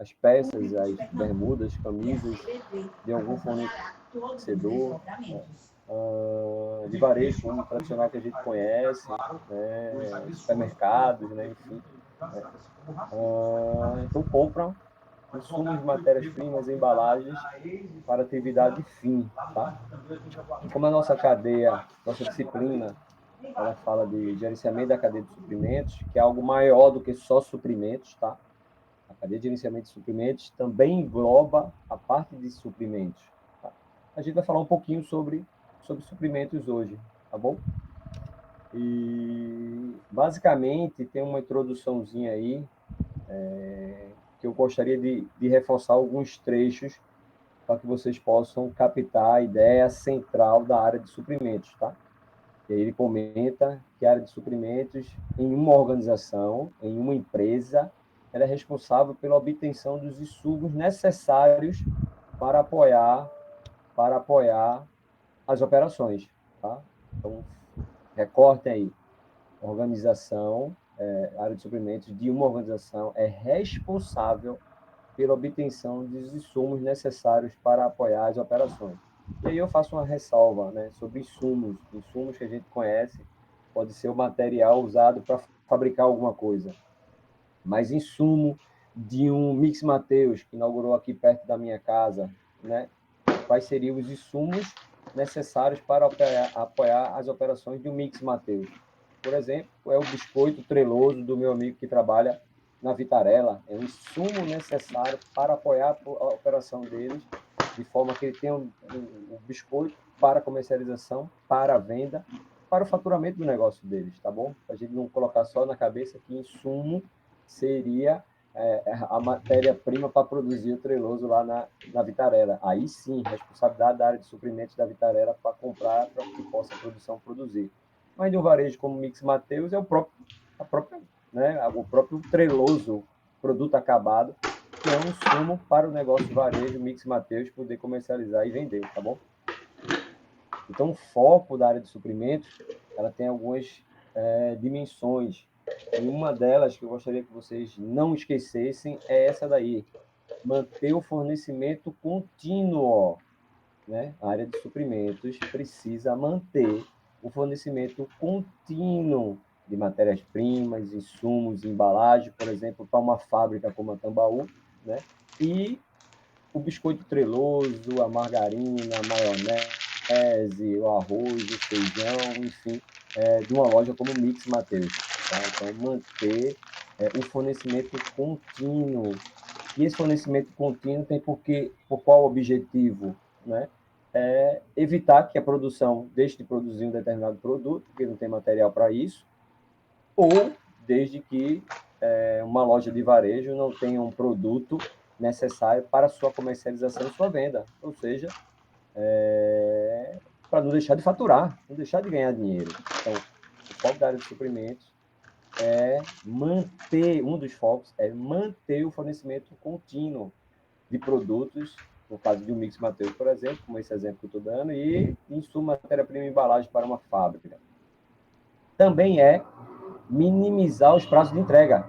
as peças, as bermudas, camisas de algum fornecedor, né? De varejo, como tradicional que a gente conhece, né? Supermercados, né? Enfim. Né? Então, compram insumos de matérias-primas e embalagens para atividade fim, tá? E como a nossa cadeia, nossa disciplina, ela fala de gerenciamento da cadeia de suprimentos, que é algo maior do que só suprimentos, tá? A cadeia de gerenciamento de suprimentos também engloba a parte de suprimentos. Tá? A gente vai falar um pouquinho sobre suprimentos hoje, tá bom? E, basicamente, tem uma introduçãozinha aí que eu gostaria de reforçar alguns trechos para que vocês possam captar a ideia central da área de suprimentos, tá? E aí ele comenta que a área de suprimentos, em uma organização, em uma empresa, ela é responsável pela obtenção dos insumos necessários para apoiar as operações, tá? Então, recortem aí. Organização, a área de suprimentos de uma organização é responsável pela obtenção dos insumos necessários para apoiar as operações. E aí eu faço uma ressalva, né, sobre insumos que a gente conhece, pode ser o material usado para fabricar alguma coisa, mas insumo de um Mix Mateus, que inaugurou aqui perto da minha casa, né, quais seriam os insumos necessários para apoiar as operações de um Mix Mateus? Por exemplo, é o biscoito treloso do meu amigo que trabalha na Vitarella, é um insumo necessário para apoiar a operação deles, de forma que ele tenha um biscoito para comercialização, para a venda, para o faturamento do negócio deles, tá bom? A gente não colocar só na cabeça que insumo seria a matéria-prima para produzir o treloso lá na Vitarella. Aí sim, responsabilidade da área de suprimentos da Vitarella para comprar, para que possa a produção produzir. Mas de um varejo como Mix Mateus é o próprio treloso, produto acabado, que é um insumo para o negócio de varejo Mix Mateus poder comercializar e vender, tá bom? Então, o foco da área de suprimentos, ela tem algumas dimensões. E uma delas que eu gostaria que vocês não esquecessem é essa daí: manter o fornecimento contínuo, né? A área de suprimentos precisa manter o fornecimento contínuo de matérias-primas, insumos, embalagem, por exemplo, para uma fábrica como a Tambaú, né? E o biscoito treloso, a margarina, a maionese, o arroz, o feijão, enfim, de uma loja como Mix Mateus. Tá? Então, manter o fornecimento contínuo. E esse fornecimento contínuo tem por qual objetivo? Né? Evitar que a produção deixe de produzir um determinado produto, porque não tem material para isso, ou desde que uma loja de varejo não tenha um produto necessário para sua comercialização e sua venda, ou seja, para não deixar de faturar, não deixar de ganhar dinheiro. Então, o foco da área de suprimentos um dos focos é manter o fornecimento contínuo de produtos, no caso de um Mix Mateus, por exemplo, como esse exemplo que eu estou dando, e insumo, matéria-prima e embalagem para uma fábrica. Também minimizar os prazos de entrega.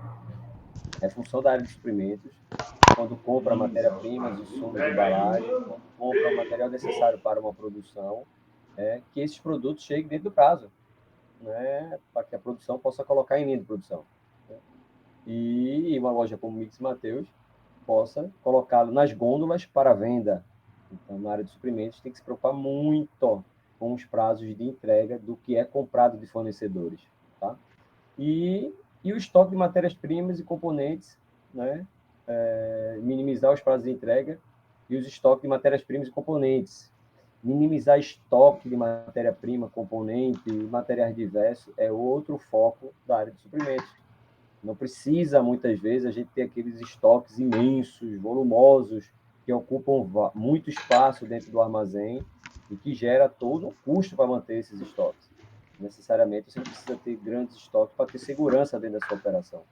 É função da área de suprimentos, quando compra matéria-primas, insumos, embalagem, quando compra o material necessário para uma produção, que esses produtos cheguem dentro do prazo, né, para que a produção possa colocar em linha de produção. Né? E uma loja como Mix Mateus possa colocá-lo nas gôndolas para venda. Então, na área de suprimentos, tem que se preocupar muito com os prazos de entrega do que é comprado de fornecedores. Tá? E o estoque de matérias-primas e componentes, né? Minimizar os prazos de entrega e os estoques de matérias-primas e componentes. Minimizar estoque de matéria-prima, componente e materiais diversos é outro foco da área de suprimentos. Não precisa, muitas vezes, a gente ter aqueles estoques imensos, volumosos, que ocupam muito espaço dentro do armazém e que gera todo um custo para manter esses estoques. Necessariamente, você não precisa ter grandes estoques para ter segurança dentro da sua operação.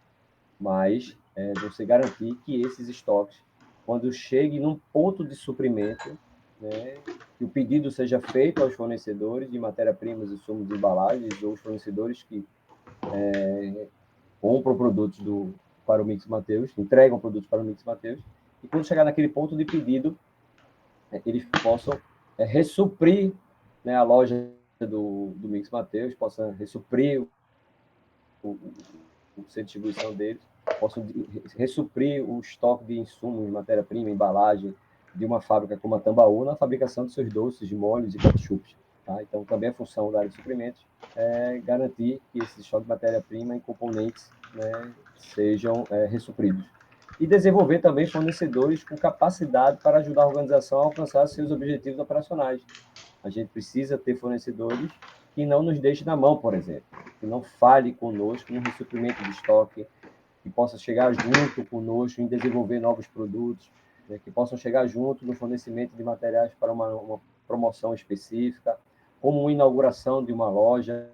Mas você garantir que esses estoques, quando chegue num ponto de suprimento, né, que o pedido seja feito aos fornecedores de matéria-primas, insumos de embalagens, ou os fornecedores que compram produtos para o Mix Mateus, entregam produtos para o Mix Mateus, e quando chegar naquele ponto de pedido, eles possam ressuprir, né, a loja do Mix Mateus, possa ressuprir a distribuição deles, possam ressuprir o estoque de insumos, matéria-prima, embalagem de uma fábrica como a Tambaú na fabricação de seus doces, de molhos e ketchups. Tá? Então, também a função da área de suprimentos é garantir que esse estoque de matéria-prima e componentes, né, sejam ressupridos. E desenvolver também fornecedores com capacidade para ajudar a organização a alcançar seus objetivos operacionais. A gente precisa ter fornecedores que não nos deixem na mão, por exemplo, que não falhe conosco no ressuprimento de estoque, que possa chegar junto conosco em desenvolver novos produtos, né, que possam chegar junto no fornecimento de materiais para uma promoção específica, como uma inauguração de uma loja.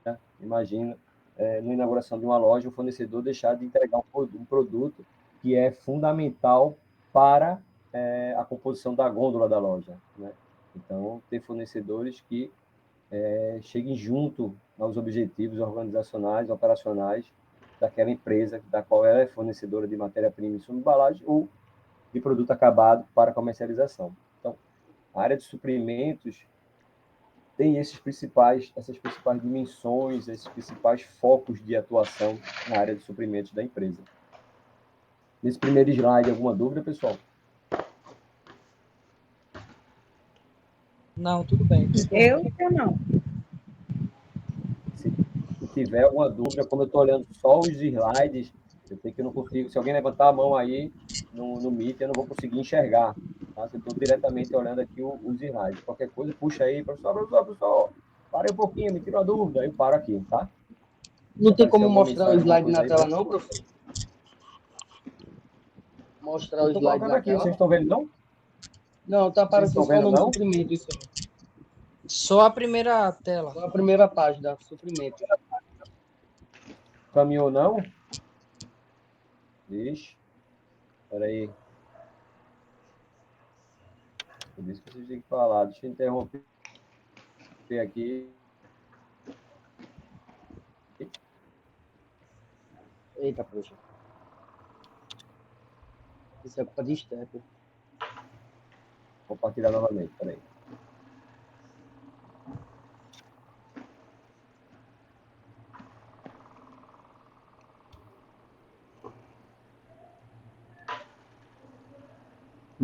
Né? Imagina, na inauguração de uma loja, o fornecedor deixar de entregar um produto que é fundamental para a composição da gôndola da loja. Né? Então, ter fornecedores que cheguem junto aos objetivos organizacionais, operacionais daquela empresa da qual ela é fornecedora de matéria-prima, insumo, embalagem ou de produto acabado para comercialização. Então, a área de suprimentos tem essas principais dimensões, esses principais focos de atuação na área de suprimentos da empresa. Nesse primeiro slide, alguma dúvida, pessoal? Não, tudo bem. Eu não. Se tiver alguma dúvida, como eu estou olhando só os slides, eu sei que eu não consigo. Se alguém levantar a mão aí no Meet, eu não vou conseguir enxergar. Tá? Eu estou diretamente olhando aqui os slides. Qualquer coisa, puxa aí, professor, para aí um pouquinho, me tira uma dúvida, aí eu paro aqui, tá? Não tem como mostrar o slide na tela, não, professor? Mostrar o slide na aqui, tela? vocês estão vendo, não? Não, tá aparecendo só o nome não? suprimento, isso aí. Só a primeira tela. Só a primeira página, suprimento. Caminhou, não? Vixe. Espera aí. Por isso que vocês têm que falar. Deixa eu interromper aqui. Eita, poxa. Isso é culpa de step. Compartilhar novamente, peraí.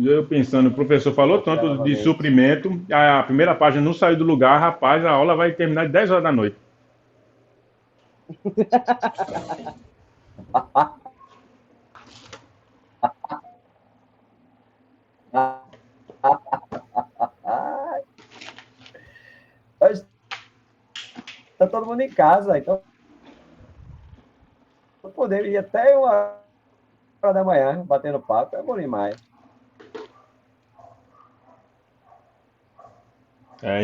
Eu pensando, o professor falou tanto de suprimento, a primeira página não saiu do lugar, rapaz, a aula vai terminar de 10 horas da noite. Está todo mundo em casa, então eu poderia ir até 1h da manhã batendo papo, é bom demais.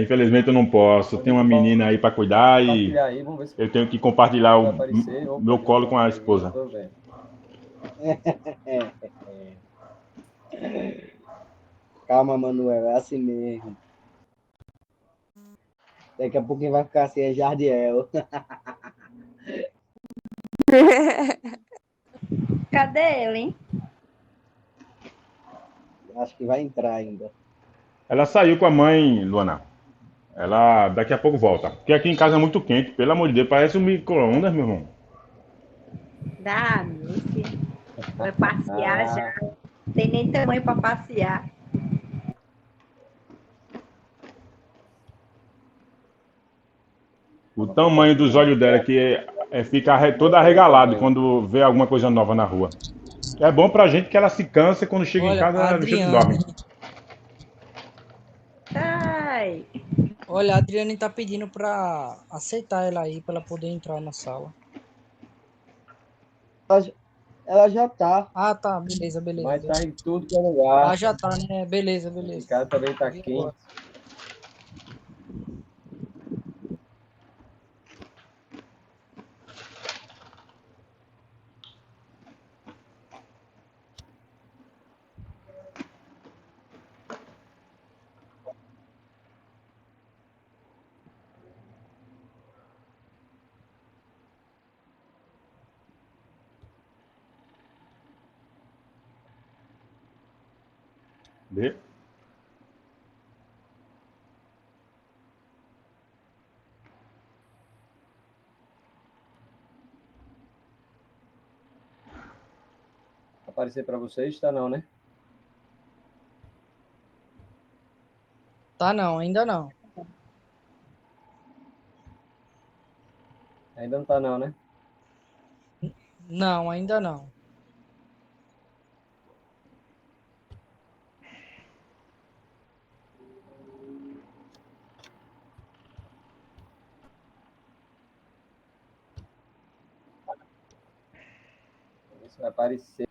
Infelizmente eu não posso. Tem uma menina aí para cuidar e aí, vamos ver se eu tenho que compartilhar o meu colo com a aqui, esposa. tô vendo. Calma, Manuel, é assim mesmo. Daqui a pouquinho vai ficar assim, é Jardiel. Cadê ele, hein? Acho que vai entrar ainda. Ela saiu com a mãe, Luana. Ela daqui a pouco volta. Porque aqui em casa é muito quente, pelo amor de Deus, parece um micro-ondas, meu irmão. Dá, vai passear já. Não tem nem tamanho para passear. O tamanho dos olhos dela que fica todo arregalado quando vê alguma coisa nova na rua. É bom pra gente que ela se cansa e quando chega em Olha, casa a ela deixa que dorme. Ai, Olha, a Adriane tá pedindo pra aceitar ela aí, pra ela poder entrar na sala. Ela já tá. Ah, tá, beleza. Mas tá em tudo que é lugar. Ah, já tá, né? Beleza. Em casa também tá quente. Vê? Aparecer para vocês, tá não, né? Tá não, ainda não. Ainda não tá não, né? Não, ainda não. Isso vai aparecer.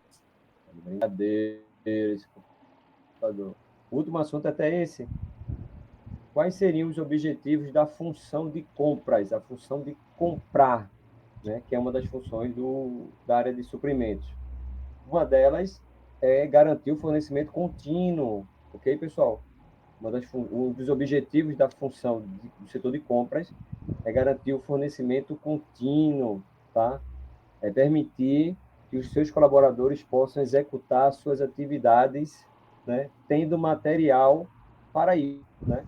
Brincadeira, esse computador. O último assunto é até esse. Quais seriam os objetivos da função de compras, a função de comprar, né, que é uma das funções da área de suprimentos? Uma delas é garantir o fornecimento contínuo, ok, pessoal? Um dos objetivos da função do setor de compras é garantir o fornecimento contínuo, tá? É permitir que os seus colaboradores possam executar suas atividades, né, tendo material para isso, né?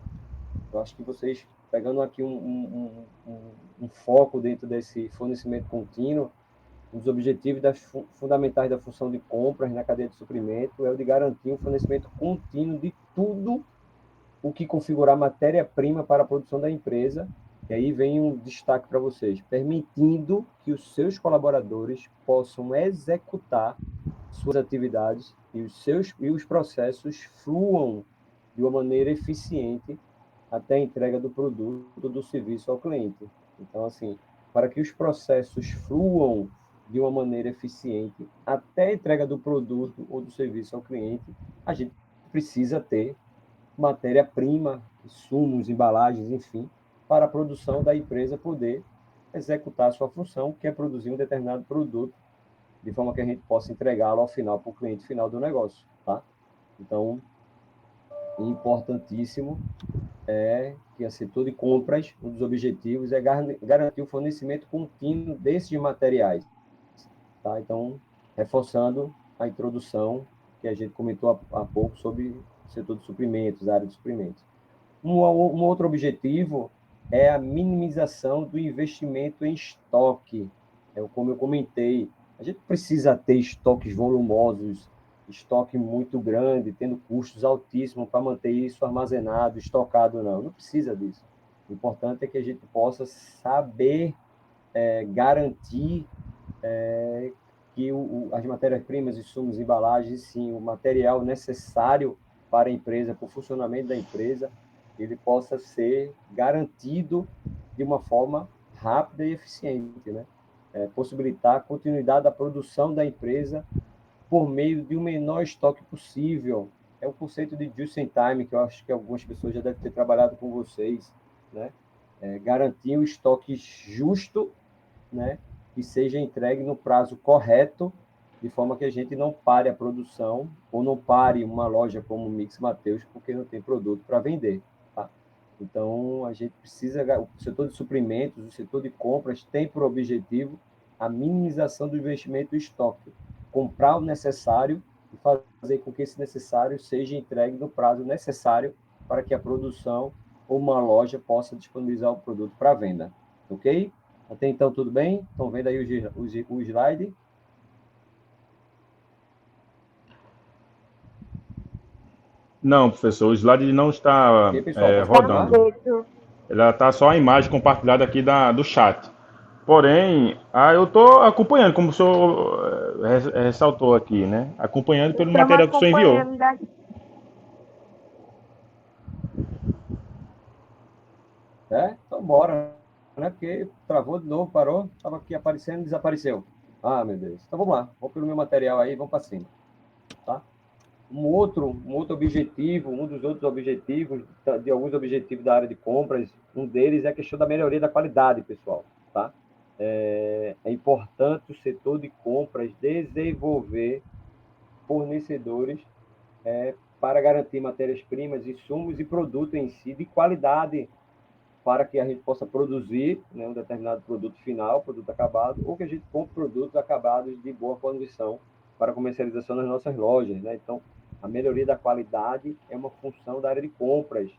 Eu acho que vocês, pegando aqui um foco dentro desse fornecimento contínuo, um dos objetivos fundamentais da função de compras na cadeia de suprimento é o de garantir um fornecimento contínuo de tudo o que configurar matéria-prima para a produção da empresa. E aí vem um destaque para vocês, permitindo que os seus colaboradores possam executar suas atividades e os processos fluam de uma maneira eficiente até a entrega do produto, do serviço ao cliente. Então, assim, para que os processos fluam de uma maneira eficiente até a entrega do produto ou do serviço ao cliente, a gente precisa ter matéria-prima, insumos, embalagens, enfim, para a produção da empresa poder executar a sua função, que é produzir um determinado produto, de forma que a gente possa entregá-lo ao final para o cliente final do negócio, tá? Então, importantíssimo é que a setor de compras, um dos objetivos é garantir o fornecimento contínuo desses materiais, tá? Então, reforçando a introdução que a gente comentou há pouco sobre o setor de suprimentos, a área de suprimentos. Um outro objetivo é a minimização do investimento em estoque. Como eu comentei, a gente precisa ter estoques volumosos, estoque muito grande, tendo custos altíssimos para manter isso armazenado, estocado, não. Não precisa disso. O importante é que a gente possa saber garantir que as matérias-primas, insumos, embalagens, sim, o material necessário para a empresa, para o funcionamento da empresa, ele possa ser garantido de uma forma rápida e eficiente, né? Possibilitar a continuidade da produção da empresa por meio de um menor estoque possível. É o conceito de just in time, que eu acho que algumas pessoas já devem ter trabalhado com vocês, né? Garantir um estoque justo, né, que seja entregue no prazo correto, de forma que a gente não pare a produção ou não pare uma loja como o Mix Mateus porque não tem produto para vender. Tá? Então, a gente precisa, o setor de suprimentos, o setor de compras tem por objetivo a minimização do investimento em estoque, comprar o necessário e fazer com que esse necessário seja entregue no prazo necessário para que a produção ou uma loja possa disponibilizar o produto para venda. Ok? Até então, tudo bem? Estão vendo aí o slide? Não, professor, o slide não está Ok, pessoal, posso continuar? rodando. Ela está só a imagem compartilhada aqui do chat. Porém, eu estou acompanhando, como o senhor ressaltou aqui, né? Acompanhando pelo Estamos material que o senhor enviou. acompanhando da Então bora, né? Porque travou de novo, parou, estava aqui aparecendo, desapareceu. Ah, meu Deus. Então vamos lá, vou pelo meu material aí, vamos para cima, tá? Um outro objetivo, um dos outros objetivos, de alguns objetivos da área de compras, um deles é a questão da melhoria da qualidade, pessoal, tá? É importante o setor de compras desenvolver fornecedores para garantir matérias-primas, insumos e produto em si de qualidade para que a gente possa produzir, né, um determinado produto final, produto acabado, ou que a gente compre produtos acabados de boa condição para comercialização nas nossas lojas, né? Então, A melhoria da qualidade é uma função da área de compras.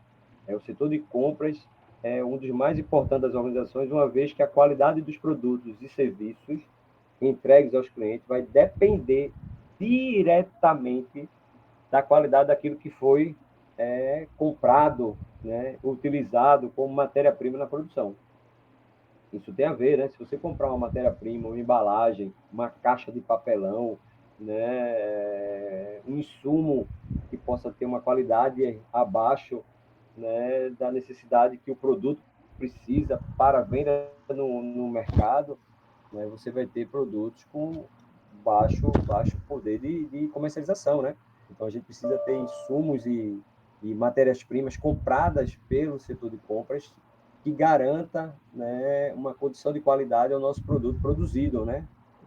O setor de compras é um dos mais importantes das organizações, uma vez que a qualidade dos produtos e serviços entregues aos clientes vai depender diretamente da qualidade daquilo que foi comprado, né, utilizado como matéria-prima na produção. Isso tem a ver, né? Se você comprar uma matéria-prima, uma embalagem, uma caixa de papelão, né, um insumo que possa ter uma qualidade abaixo, né, da necessidade que o produto precisa para a venda no mercado, né, você vai ter produtos com baixo poder de comercialização, né? Então a gente precisa ter insumos e matérias-primas compradas pelo setor de compras que garanta, né, uma condição de qualidade ao nosso produto produzido, né?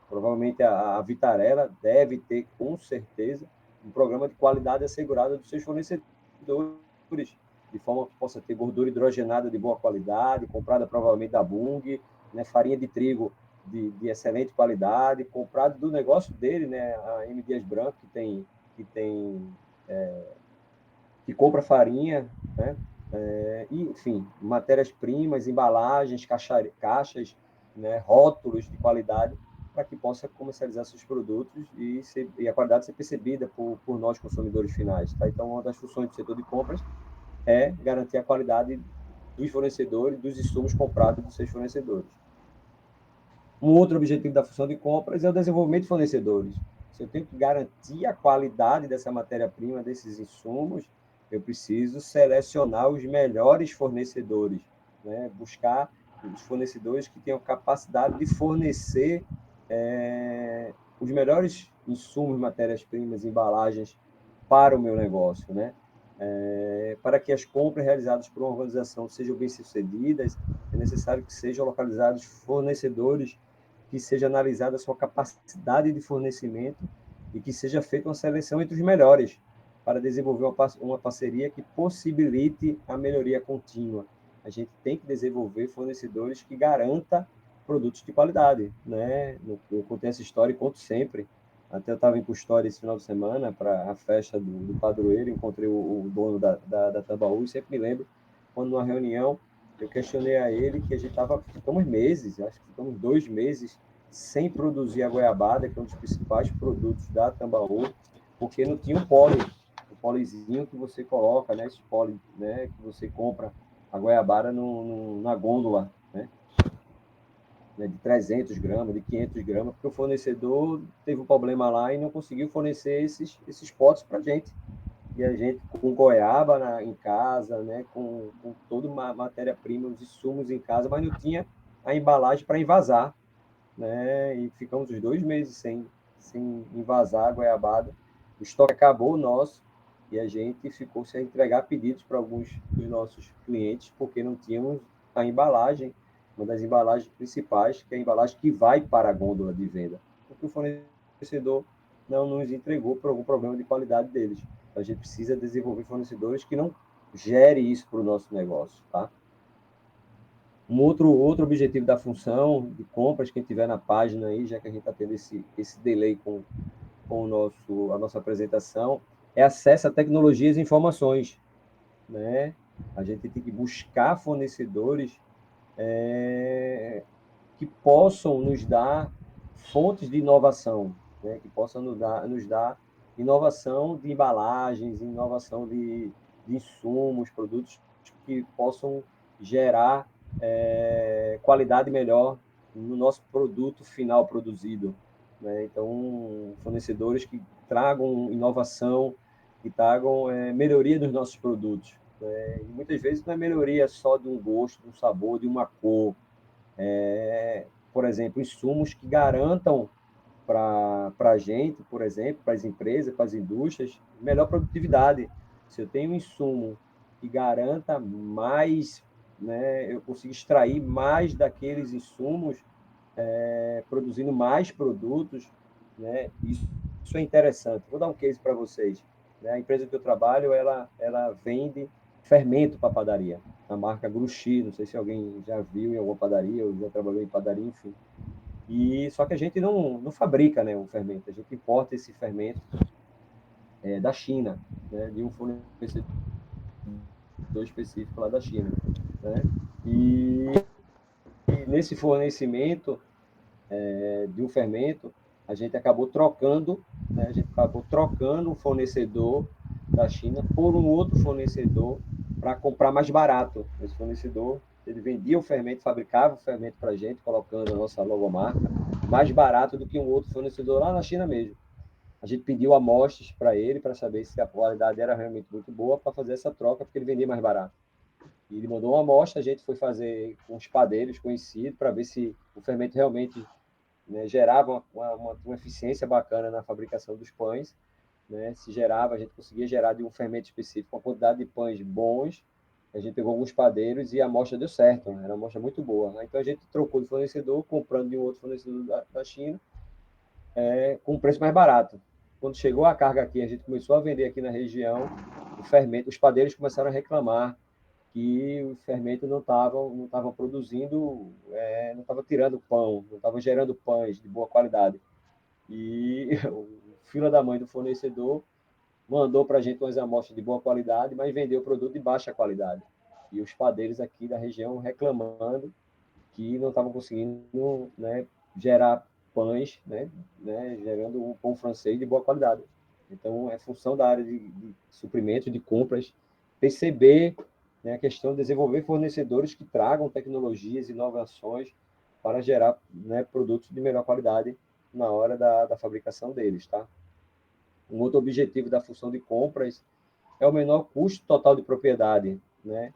Provavelmente a Vitarella deve ter, com certeza, um programa de qualidade assegurado dos seus fornecedores, de forma que possa ter gordura hidrogenada de boa qualidade, comprada provavelmente da Bunge, né, farinha de trigo de excelente qualidade, comprado do negócio dele, né, a M. Dias Branco, que compra farinha, né, e, enfim, matérias-primas, embalagens, caixas, né, rótulos de qualidade, para que possa comercializar seus produtos e a qualidade ser percebida por nós, consumidores finais. Tá? Então, uma das funções do setor de compras é garantir a qualidade dos fornecedores, dos insumos comprados dos seus fornecedores. Um outro objetivo da função de compras é o desenvolvimento de fornecedores. Se eu tenho que garantir a qualidade dessa matéria-prima, desses insumos, eu preciso selecionar os melhores fornecedores, né? Buscar os fornecedores que tenham capacidade de fornecer os melhores insumos, matérias-primas, embalagens para o meu negócio, né? Para que as compras realizadas por uma organização sejam bem-sucedidas, é necessário que sejam localizados fornecedores, que seja analisada a sua capacidade de fornecimento e que seja feita uma seleção entre os melhores para desenvolver uma parceria que possibilite a melhoria contínua. A gente tem que desenvolver fornecedores que garantam produtos de qualidade, né? Eu contei essa história e conto sempre. Até eu estava em Custódia esse final de semana para a festa do padroeiro, encontrei o dono da Tambaú e sempre me lembro, quando numa reunião eu questionei a ele que a gente ficamos meses, acho que ficamos 2 meses sem produzir a goiabada, que é um dos principais produtos da Tambaú, porque não tinha o polizinho que você coloca, né, esse poli, né, que você compra a goiabada na gôndola, né, de 300 gramas, de 500 gramas, porque o fornecedor teve um problema lá e não conseguiu fornecer esses potes para a gente. E a gente com goiaba em casa, né, com toda uma matéria-prima, os insumos em casa, mas não tinha a embalagem para envasar, né, e ficamos os 2 meses sem envasar a goiabada. O estoque acabou o nosso e a gente ficou sem entregar pedidos para alguns dos nossos clientes porque não tínhamos a embalagem, uma das embalagens principais, que é a embalagem que vai para a gôndola de venda, porque o fornecedor não nos entregou por algum problema de qualidade deles. A gente precisa desenvolver fornecedores que não gerem isso para o nosso negócio, tá? Um outro objetivo da função de compras, quem tiver na página aí, já que a gente está tendo esse delay com a nossa apresentação, é acesso a tecnologias e informações, né? A gente tem que buscar fornecedores que possam nos dar fontes de inovação, né? Que possam nos dar inovação de embalagens, inovação de insumos, produtos que possam gerar qualidade melhor no nosso produto final produzido, né? Então, fornecedores que tragam inovação, que tragam melhoria dos nossos produtos, né? E muitas vezes não é melhoria só de um gosto, de um sabor, de uma cor. Por exemplo, insumos que garantam para a gente, por exemplo, para as empresas, para as indústrias, melhor produtividade. Se eu tenho um insumo que garanta mais, né, eu consigo extrair mais daqueles insumos, produzindo mais produtos, né, isso é interessante. Vou dar um case para vocês. Né? A empresa que eu trabalho, ela vende fermento para padaria, a marca Gruxi, não sei se alguém já viu em alguma padaria, ou já trabalhou em padaria, enfim. Só que a gente não fabrica, né, o fermento, a gente importa esse fermento da China, né, de um fornecedor específico lá da China, né? E nesse fornecimento de um fermento, a gente acabou trocando, né, um fornecedor da China por um outro fornecedor para comprar mais barato. Esse fornecedor, ele vendia o fermento, fabricava o fermento para a gente, colocando a nossa logomarca, mais barato do que um outro fornecedor lá na China mesmo. A gente pediu amostras para ele, para saber se a qualidade era realmente muito boa, para fazer essa troca, porque ele vendia mais barato. E ele mandou uma amostra, a gente foi fazer com os padeiros conhecidos, para ver se o fermento realmente, né, gerava uma eficiência bacana na fabricação dos pães, né? Se gerava, a gente conseguia gerar de um fermento específico uma quantidade de pães bons. A gente pegou alguns padeiros e a amostra deu certo, né? Era uma amostra muito boa, né? Então a gente trocou de fornecedor, comprando de um outro fornecedor da China, com um preço mais barato. Quando chegou a carga aqui, a gente começou a vender aqui na região, o fermento, os padeiros começaram a reclamar que o fermento não tava produzindo, não estava tirando pão, não estava gerando pães de boa qualidade. E o filho da mãe do fornecedor mandou para a gente umas amostras de boa qualidade, mas vendeu o produto de baixa qualidade. E os padeiros aqui da região reclamando que não estavam conseguindo, né, gerar pães, né, gerando um pão francês de boa qualidade. Então, é função da área de suprimento, de compras, perceber, né, a questão de desenvolver fornecedores que tragam tecnologias, inovações para gerar, né, produtos de melhor qualidade na hora da fabricação deles, tá? Um outro objetivo da função de compras é o menor custo total de propriedade, né?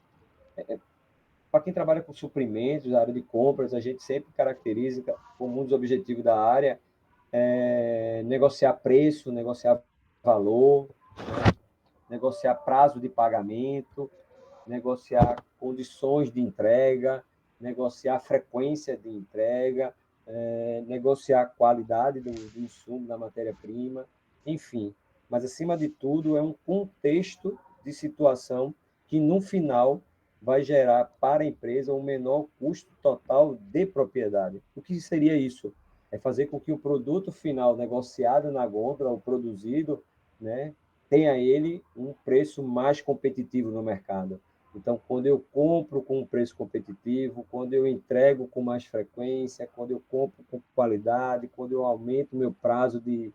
Para quem trabalha com suprimentos, a área de compras, a gente sempre caracteriza como um dos objetivos da área negociar preço, negociar valor, negociar prazo de pagamento, negociar condições de entrega, negociar frequência de entrega, negociar a qualidade do insumo, da matéria-prima, enfim. Mas, acima de tudo, é um contexto de situação que, no final, vai gerar para a empresa um menor custo total de propriedade. O que seria isso? É fazer com que o produto final negociado na gôndola, ou produzido, né, tenha ele um preço mais competitivo no mercado. Então, quando eu compro com um preço competitivo, quando eu entrego com mais frequência, quando eu compro com qualidade, quando eu aumento o meu prazo de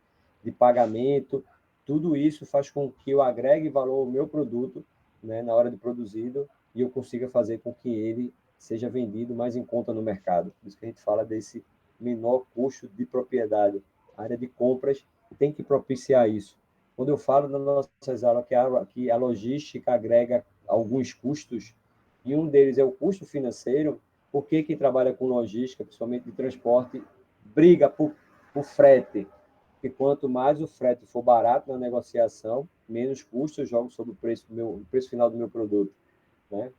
pagamento, tudo isso faz com que eu agregue valor ao meu produto, né, na hora de produzido, e eu consiga fazer com que ele seja vendido mais em conta no mercado. Por isso que a gente fala desse menor custo de propriedade. A área de compras tem que propiciar isso. Quando eu falo nas nossas aulas que a logística agrega alguns custos, e um deles é o custo financeiro, por que quem trabalha com logística, principalmente de transporte, briga por frete? Porque quanto mais o frete for barato na negociação, menos custo eu jogo sobre o preço final do meu produto, né?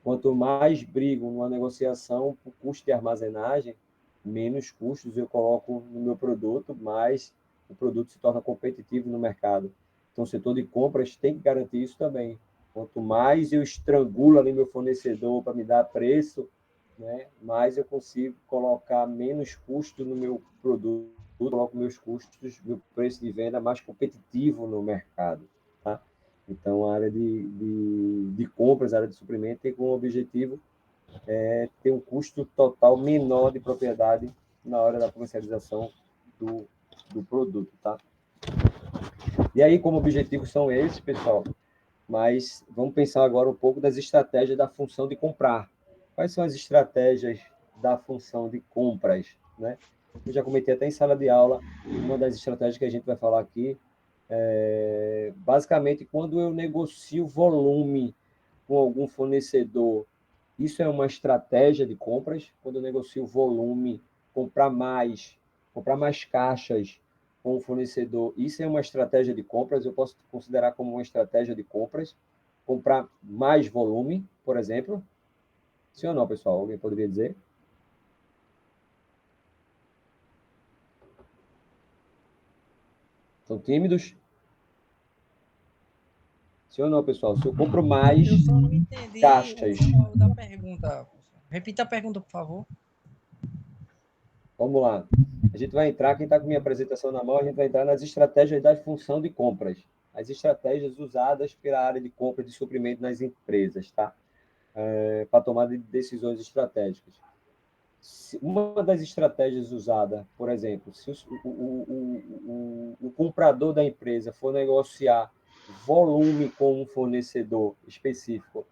Quanto mais brigo numa negociação por custo de armazenagem, menos custos eu coloco no meu produto, mais o produto se torna competitivo no mercado. Então, o setor de compras tem que garantir isso também. Quanto mais eu estrangulo ali meu fornecedor para me dar preço, né, mais eu consigo colocar menos custo no meu produto, coloco meus custos, meu preço de venda mais competitivo no mercado, tá? Então, a área de compras, a área de suprimento, tem como objetivo ter um custo total menor de propriedade na hora da comercialização do produto, tá? E aí, como objetivos são esses, pessoal, mas vamos pensar agora um pouco das estratégias da função de comprar. Quais são as estratégias da função de compras, né? Eu já comentei até em sala de aula, uma das estratégias que a gente vai falar aqui basicamente, quando eu negocio volume com algum fornecedor, isso é uma estratégia de compras. Quando eu negocio volume, comprar mais caixas com o fornecedor, isso é uma estratégia de compras. Eu posso considerar como uma estratégia de compras. Comprar mais volume, por exemplo. Sim ou não, pessoal? Alguém poderia dizer? São tímidos? Sim ou não, pessoal? Se eu compro mais Eu só não entendi o caixas. final da pergunta. Repita a pergunta, por favor. Vamos lá. A gente vai entrar, quem está com minha apresentação na mão, a gente vai entrar nas estratégias da função de compras. As estratégias usadas pela área de compra de suprimento nas empresas, tá? Para tomada de decisões estratégicas. Uma das estratégias usadas, por exemplo, se o comprador da empresa for negociar volume com um fornecedor específico,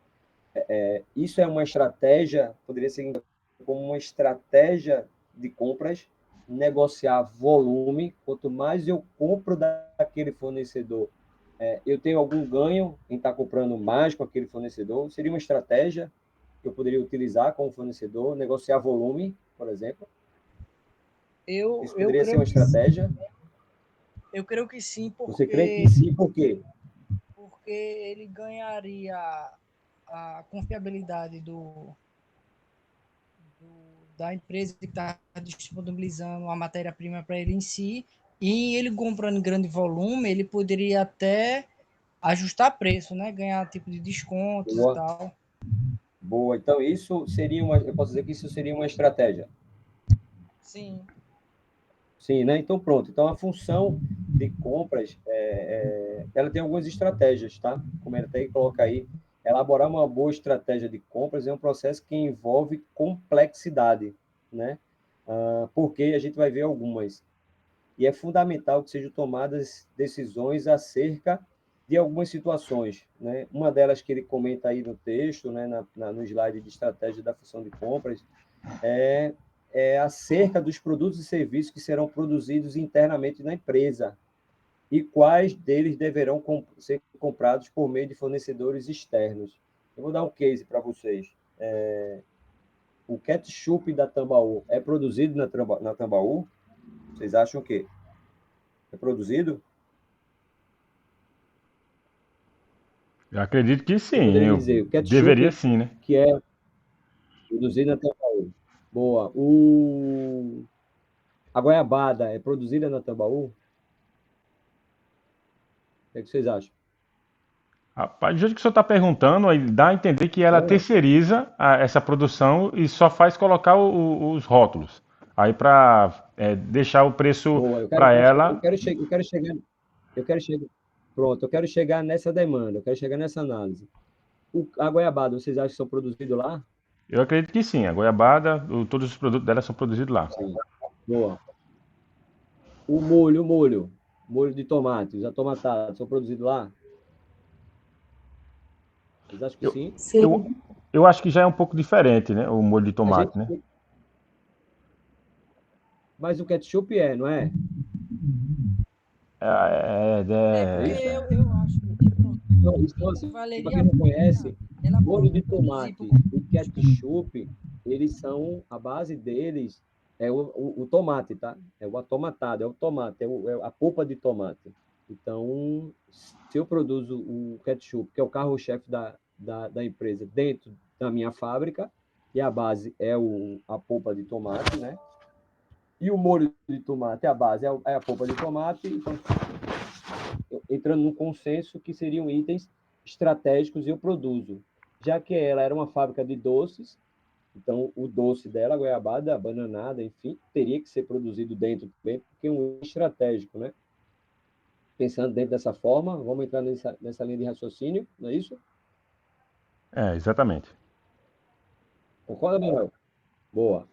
isso é uma estratégia, poderia ser como uma estratégia de compras, negociar volume. Quanto mais eu compro daquele fornecedor, eu tenho algum ganho em estar comprando mais com aquele fornecedor. Seria uma estratégia que eu poderia utilizar como fornecedor, negociar volume, por exemplo. Isso Eu poderia ser creio uma que sim. estratégia. Eu creio que sim, Você crê que sim, por quê? porque ele ganharia a confiabilidade da empresa que está disponibilizando a matéria-prima para ele em si, e ele comprando em grande volume, ele poderia até ajustar preço, né? Ganhar tipo de descontos e Boa, tal. boa. Então, isso seria eu posso dizer que isso seria uma estratégia. Sim. Sim, né? Então, pronto. Então, a função de compras, ela tem algumas estratégias, tá? Como ele até coloca aí, elaborar uma boa estratégia de compras é um processo que envolve complexidade, né? Porque a gente vai ver algumas. E é fundamental que sejam tomadas decisões acerca de algumas situações, né? Uma delas que ele comenta aí no texto, né, no slide de estratégia da função de compras, é, acerca dos produtos e serviços que serão produzidos internamente na empresa e quais deles deverão ser comprados por meio de fornecedores externos. Eu vou dar um case para vocês. O ketchup da Tambaú é produzido na Tambaú? Vocês acham o quê? É produzido? Eu acredito que Você sim. poderia me Eu dizer, o deveria ketchup sim, né? que é produzido na Tambaú. Boa. A goiabada é produzida na Tambaú? O que é que vocês acham? Rapaz, do jeito que o senhor está perguntando, aí dá a entender que ela É, terceiriza essa produção e só faz colocar os rótulos. Aí para deixar o preço boa. para ela. Eu quero chegar. Pronto, eu quero chegar nessa demanda, eu quero chegar nessa análise. A goiabada, vocês acham que são produzidos lá? Eu acredito que sim. A goiabada, todos os produtos dela são produzidos lá. Sim. Boa. Molho de tomate, os atomatados, são produzidos lá? Vocês acham que Eu, sim? eu, Sim. eu acho que já é um pouco diferente, né? O molho de A gente, tomate, né? mas o ketchup não é? É É porque isso? eu acho que de Então, produto então assim, para valeria quem a não pena conhece, elaborar molho um de produzir por tomate e ketchup, eles são, a base deles é o tomate, tá? É o atomatado, é o tomate, é a polpa de tomate. Então, se eu produzo o ketchup, que é o carro-chefe da empresa, dentro da minha fábrica, e a base é a polpa de tomate, né? E o molho de tomate, a base é a polpa de tomate, então entrando num consenso que seriam itens estratégicos e eu produzo. Já que ela era uma fábrica de doces, então o doce dela, a goiabada, a bananada, enfim, teria que ser produzido dentro também, porque é um estratégico, né? Pensando dentro dessa forma, vamos entrar nessa linha de raciocínio, não é isso? É, exatamente. Concorda, Manuel? Boa.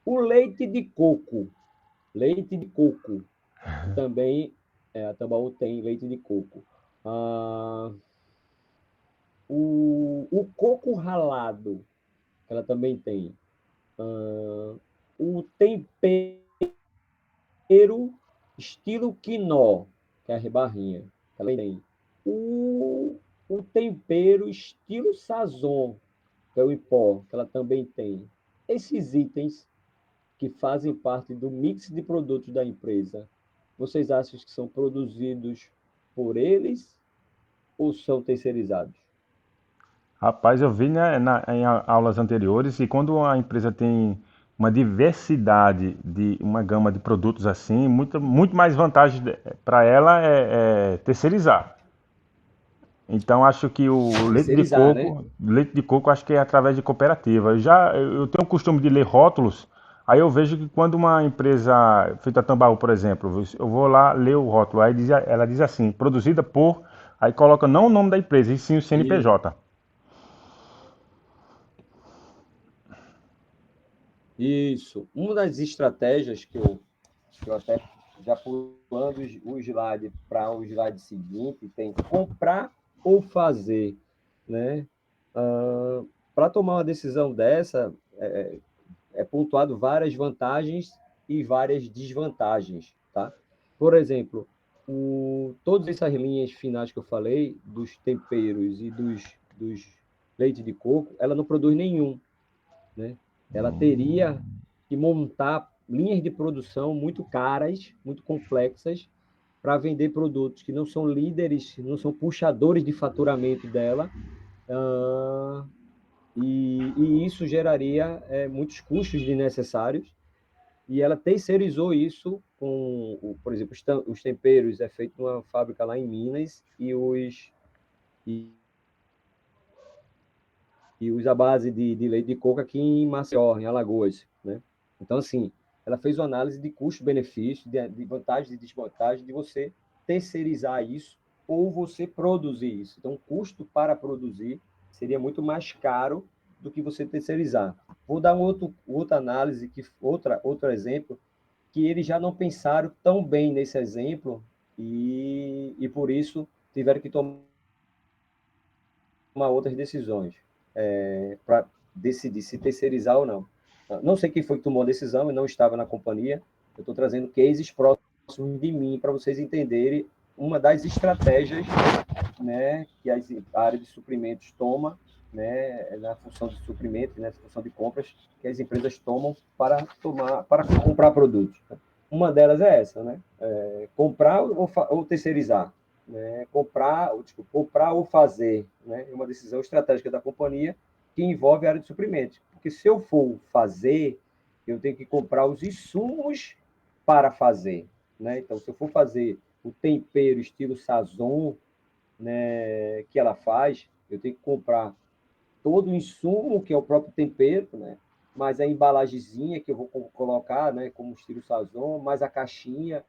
O leite de coco, que também a Tambaú tem leite de coco. O coco ralado, que ela também tem. O tempero estilo quinó, que é a rebarrinha, que ela tem. O tempero estilo sazon, que é o ipó, que ela também tem. Esses itens que fazem parte do mix de produtos da empresa, vocês acham que são produzidos por eles ou são terceirizados? Rapaz, eu vi, né, em aulas anteriores e quando a empresa tem uma diversidade de uma gama de produtos assim, muito mais vantagem para ela é terceirizar. Então acho que o Terceirizar, né? leite de coco acho que é através de cooperativa. Eu tenho o costume de ler rótulos, Aí eu vejo que quando uma empresa feita Tambaú, por exemplo, eu vou lá ler o rótulo, ela diz assim, produzida por, aí coloca não o nome da empresa, e sim o E CNPJ. isso. Uma das estratégias que eu até já pulando o slide para o slide seguinte, tem comprar ou fazer, né? Para tomar uma decisão dessa, é pontuado várias vantagens e várias desvantagens, tá? Por exemplo, todas essas linhas finais que eu falei, dos temperos e dos leite de coco, ela não produz nenhum, né? Ela teria que montar linhas de produção muito caras, muito complexas, para vender produtos que não são líderes, não são puxadores de faturamento dela, uh, e isso geraria muitos custos desnecessários, e ela terceirizou isso com, por exemplo, os temperos é feito numa fábrica lá em Minas, e, e usa a base de leite de coco aqui em Maceió, em Alagoas, né? Então, assim, ela fez uma análise de custo-benefício, de vantagem e desvantagem de você terceirizar isso ou você produzir isso. Então, o custo para produzir seria muito mais caro do que você terceirizar. Vou dar outra análise, outro exemplo, que eles já não pensaram tão bem nesse exemplo e por isso tiveram que tomar outras decisões para decidir se terceirizar ou não. Não sei quem foi que tomou a decisão e não estava na companhia. Eu estou trazendo cases próximos de mim para vocês entenderem uma das estratégias, né, que a área de suprimentos toma, né, na função de suprimento, na função de compras que as empresas tomam para comprar produtos. Uma delas é essa, né? Comprar ou terceirizar, né? Comprar ou fazer, né? É uma decisão estratégica da companhia que envolve a área de suprimentos. Porque se eu for fazer, eu tenho que comprar os insumos para fazer, né? Então, se eu for fazer o tempero estilo Sazon, né, que ela faz, eu tenho que comprar todo o insumo, que é o próprio tempero, né? Mais a embalagenzinha que eu vou colocar, né, como estilo Sazon, mais a caixinha,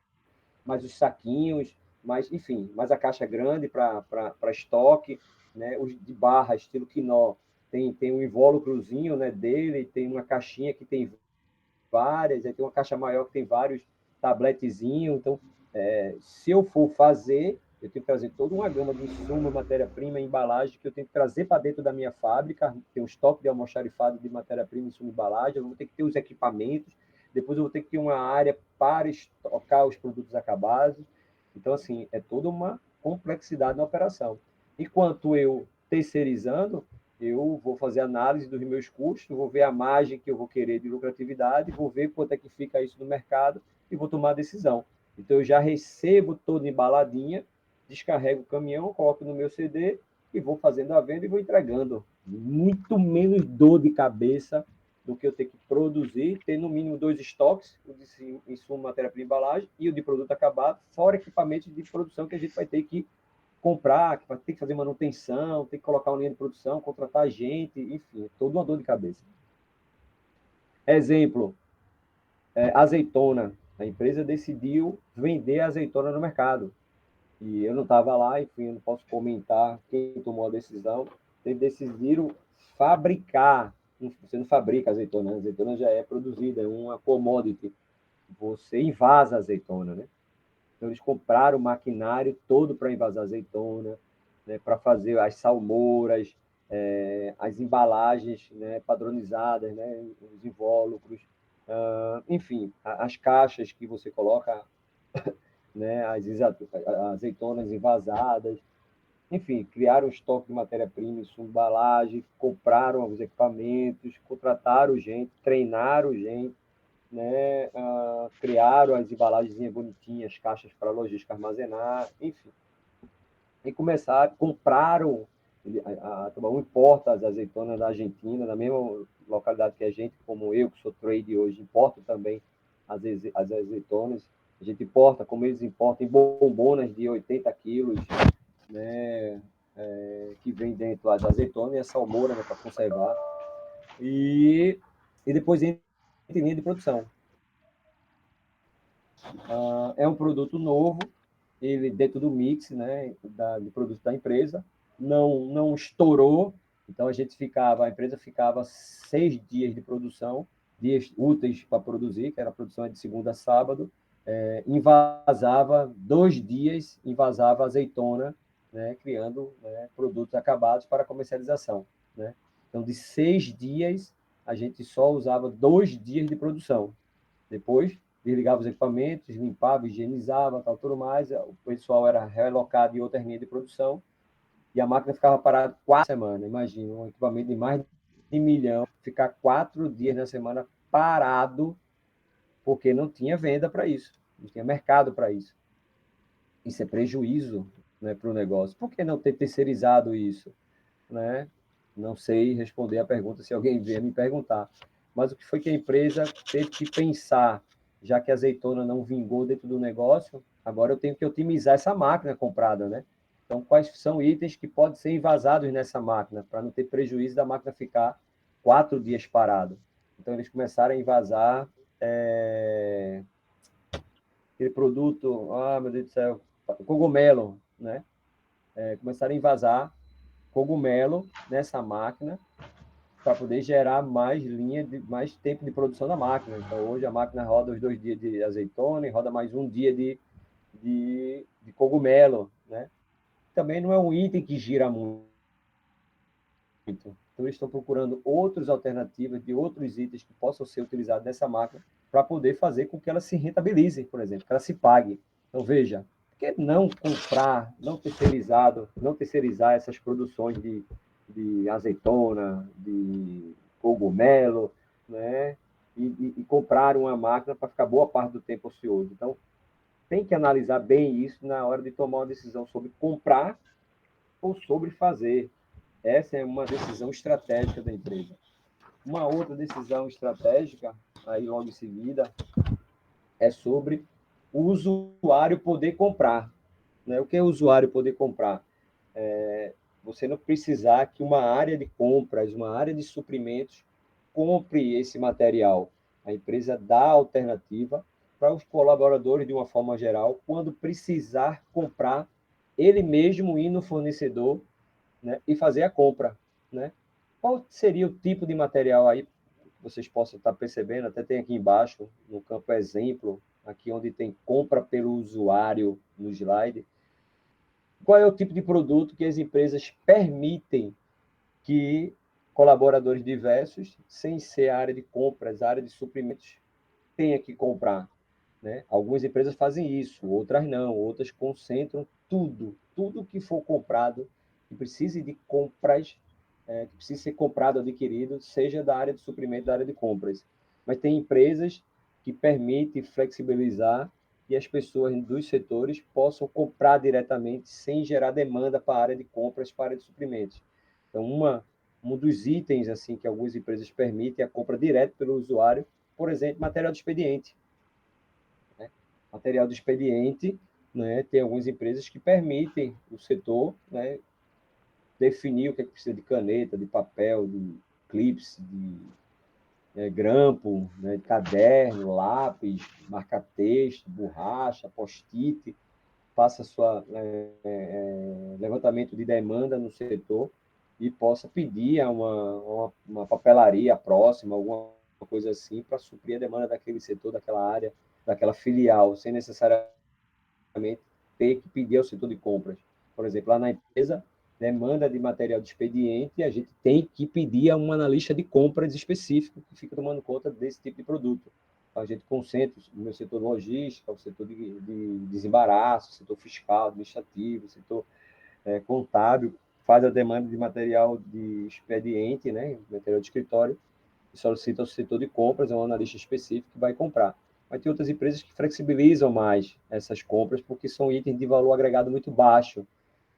mais os saquinhos, mais, enfim, mais a caixa grande para estoque, né? Os de barra, estilo Quinó, tem um invólucrozinho, né, dele, tem uma caixinha que tem várias, aí tem uma caixa maior que tem vários tabletezinhos. Então, se eu for fazer, eu tenho que trazer toda uma gama de insumo, matéria-prima, embalagem, que eu tenho que trazer para dentro da minha fábrica, tem um estoque de almoxarifado de matéria-prima, insumo, embalagem, eu vou ter que ter os equipamentos, depois eu vou ter que ter uma área para estocar os produtos acabados. Então, assim, é toda uma complexidade na operação. Enquanto eu terceirizando, eu vou fazer análise dos meus custos, vou ver a margem que eu vou querer de lucratividade, vou ver quanto é que fica isso no mercado e vou tomar a decisão. Então, eu já recebo toda embaladinha, descarrego o caminhão, coloco no meu CD e vou fazendo a venda e vou entregando. Muito menos dor de cabeça do que eu ter que produzir, ter no mínimo 2 estoques, o de insumo, matéria-prima, embalagem e o de produto acabado, fora equipamentos de produção que a gente vai ter que comprar, que vai ter que fazer manutenção, tem que colocar uma linha de produção, contratar gente, enfim, toda uma dor de cabeça. Exemplo, azeitona. A empresa decidiu vender azeitona no mercado. E eu não estava lá, enfim, eu não posso comentar quem tomou a decisão. Eles decidiram fabricar. Você não fabrica azeitona, a azeitona já é produzida, é uma commodity. Você invasa a azeitona, né? Então, eles compraram o maquinário todo para envasar azeitona, né, para fazer as salmouras, as embalagens, né, padronizadas, né, os invólucros, enfim, as caixas que você coloca, né, as azeitonas envasadas, enfim, criaram um estoque de matéria-prima, embalagem, compraram os equipamentos, contrataram gente, treinaram gente, né, criaram as embalagens bonitinhas, caixas para logística armazenar, enfim. E começaram, compraram, a Tubaú importa as azeitonas da Argentina, na mesma localidade que a gente, como eu, que sou trade hoje, importo também as azeitonas. A gente importa, como eles importam, em bombonas de 80 quilos, né, que vem dentro das azeitonas e a salmoura, né, para conservar. E depois em linha de produção. É um produto novo, ele dentro do mix, né, de produto da empresa, não estourou, então a empresa ficava 6 dias de produção, dias úteis para produzir, que era a produção de segunda a sábado, invasava 2 dias, invasava azeitona, né, criando, né, produtos acabados para comercialização, né? Então, de 6 dias, a gente só usava 2 dias de produção. Depois, desligava os equipamentos, limpava, higienizava, tal, tudo mais. O pessoal era relocado em outra linha de produção e a máquina ficava parada 4 semanas. Imagina, um equipamento de mais de 1 milhão, ficar 4 dias na semana parado, porque não tinha venda para isso, não tinha mercado para isso. Isso é prejuízo, né, para o negócio. Por que não ter terceirizado isso? Né? Não sei responder a pergunta se alguém vier me perguntar. Mas o que foi que a empresa teve que pensar? Já que a azeitona não vingou dentro do negócio, agora eu tenho que otimizar essa máquina comprada, né? Então, quais são itens que podem ser envasados nessa máquina, para não ter prejuízo da máquina ficar 4 dias parado? Então, eles começaram a envasar aquele produto, meu Deus do céu, cogumelo, né? Começaram a envasar cogumelo nessa máquina para poder gerar mais mais tempo de produção da máquina. Então, hoje a máquina roda os 2 dias de azeitona e roda mais 1 dia de cogumelo, né? Também não é um item que gira muito. Então, eles estão procurando outras alternativas de outros itens que possam ser utilizados nessa máquina para poder fazer com que ela se rentabilize, por exemplo, que ela se pague. Então, veja, por que não comprar, não terceirizar essas produções de azeitona, de cogumelo, né? E comprar uma máquina para ficar boa parte do tempo ocioso. Então, tem que analisar bem isso na hora de tomar uma decisão sobre comprar ou sobre fazer. Essa é uma decisão estratégica da empresa. Uma outra decisão estratégica, aí logo em seguida, é sobre o usuário poder comprar. Né? O que é o usuário poder comprar? Você não precisar que uma área de compras, uma área de suprimentos, compre esse material. A empresa dá alternativa para os colaboradores, de uma forma geral, quando precisar comprar, ele mesmo ir no fornecedor, né, e fazer a compra. Né? Qual seria o tipo de material aí? Vocês possam estar percebendo, até tem aqui embaixo, no campo exemplo, aqui onde tem compra pelo usuário no slide. Qual é o tipo de produto que as empresas permitem que colaboradores diversos, sem ser a área de compras, a área de suprimentos, tenha que comprar? Né? Algumas empresas fazem isso, outras não, outras concentram tudo que for comprado, que precise de compras, que precise ser comprado, adquirido, seja da área de suprimento, da área de compras. Mas tem empresas que permitem flexibilizar e as pessoas dos setores possam comprar diretamente sem gerar demanda para a área de compras, para a área de suprimentos. Então, um dos itens assim que algumas empresas permitem é a compra direta pelo usuário, por exemplo, material de expediente. Material de expediente, né, tem algumas empresas que permitem o setor, né, definir o que é que precisa de caneta, de papel, de clips, de grampo, né, de caderno, lápis, marca-texto, borracha, post-it, faça sua levantamento de demanda no setor e possa pedir a uma papelaria próxima, alguma coisa assim, para suprir a demanda daquele setor, daquela área, daquela filial, sem necessariamente ter que pedir ao setor de compras. Por exemplo, lá na empresa, demanda de material de expediente, a gente tem que pedir a um analista de compras específico que fica tomando conta desse tipo de produto. A gente concentra o meu setor logística, o setor de desembaraço, o setor fiscal, administrativo, o setor contábil, faz a demanda de material de expediente, né, material de escritório, e solicita ao setor de compras, é um analista específico que vai comprar. Mas tem outras empresas que flexibilizam mais essas compras, porque são itens de valor agregado muito baixo.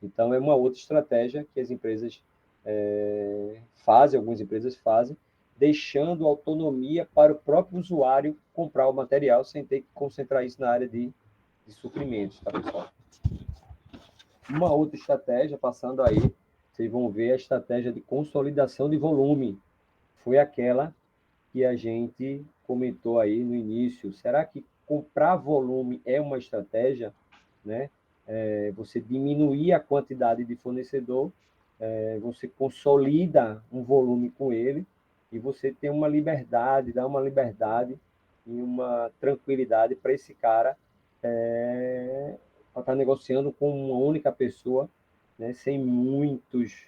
Então, é uma outra estratégia que as empresas fazem, algumas empresas fazem, deixando autonomia para o próprio usuário comprar o material sem ter que concentrar isso na área de suprimentos, tá, pessoal? Uma outra estratégia, passando aí, vocês vão ver a estratégia de consolidação de volume. Foi aquela que a gente comentou aí no início. Será que comprar volume é uma estratégia, né? Você diminuir a quantidade de fornecedor, você consolida um volume com ele e você tem uma liberdade, dá uma liberdade e uma tranquilidade para esse cara para estar negociando com uma única pessoa, né, sem muitos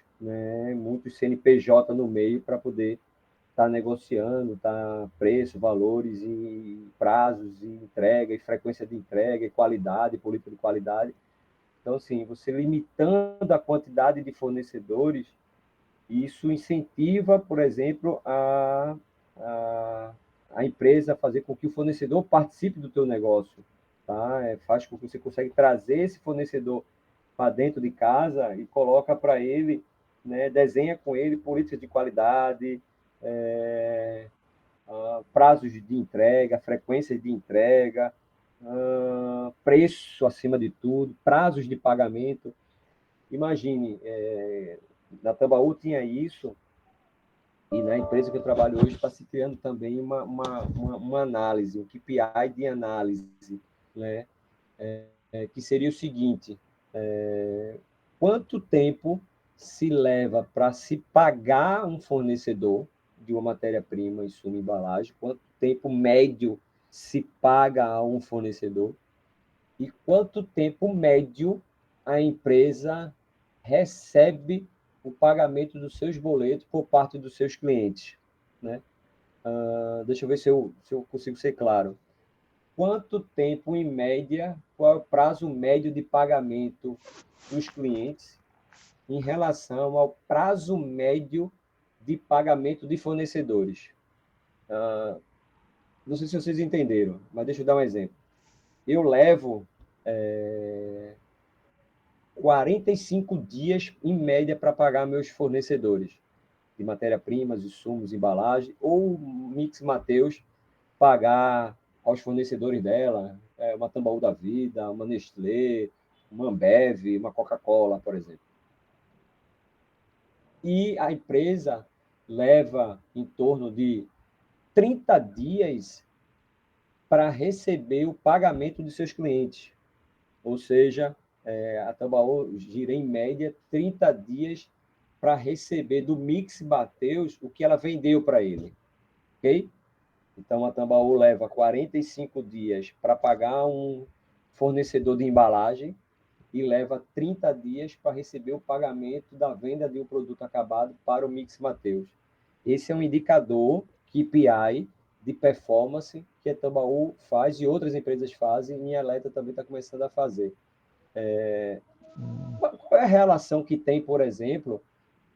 CNPJ no meio para poder estar negociando, preço, valores e prazos e entrega, e frequência de entrega, e qualidade, política de qualidade. Então, assim, você limitando a quantidade de fornecedores, isso incentiva, por exemplo, a empresa a fazer com que o fornecedor participe do teu negócio, tá? Faz com que você consiga trazer esse fornecedor para dentro de casa e coloca para ele, né, desenha com ele políticas de qualidade, prazos de entrega, frequências de entrega, preço acima de tudo, prazos de pagamento. Imagine, na Tambaú tinha isso, e na empresa que eu trabalho hoje está se criando também uma análise, um KPI de análise, né? Que seria o seguinte: quanto tempo se leva para se pagar um fornecedor de uma matéria-prima, insumo, embalagem, quanto tempo médio se paga a um fornecedor e quanto tempo médio a empresa recebe o pagamento dos seus boletos por parte dos seus clientes, né? Deixa eu ver se eu consigo ser claro. Quanto tempo, em média, qual é o prazo médio de pagamento dos clientes em relação ao prazo médio de pagamento de fornecedores? Não sei se vocês entenderam, mas deixa eu dar um exemplo. Eu levo 45 dias, em média, para pagar meus fornecedores de matéria-primas, insumos, embalagem, ou Mix Mateus pagar aos fornecedores dela, uma Tambaú da Vida, uma Nestlé, uma Ambev, uma Coca-Cola, por exemplo. E a empresa leva em torno de 30 dias para receber o pagamento de seus clientes. Ou seja, a Tambaú gira em média 30 dias para receber do Mix Mateus o que ela vendeu para ele. Ok? Então, a Tambaú leva 45 dias para pagar um fornecedor de embalagem e leva 30 dias para receber o pagamento da venda de um produto acabado para o Mix Mateus. Esse é um indicador KPI de performance que a Tambaú faz e outras empresas fazem, e a Eletra também está começando a fazer. Qual é a relação que tem, por exemplo,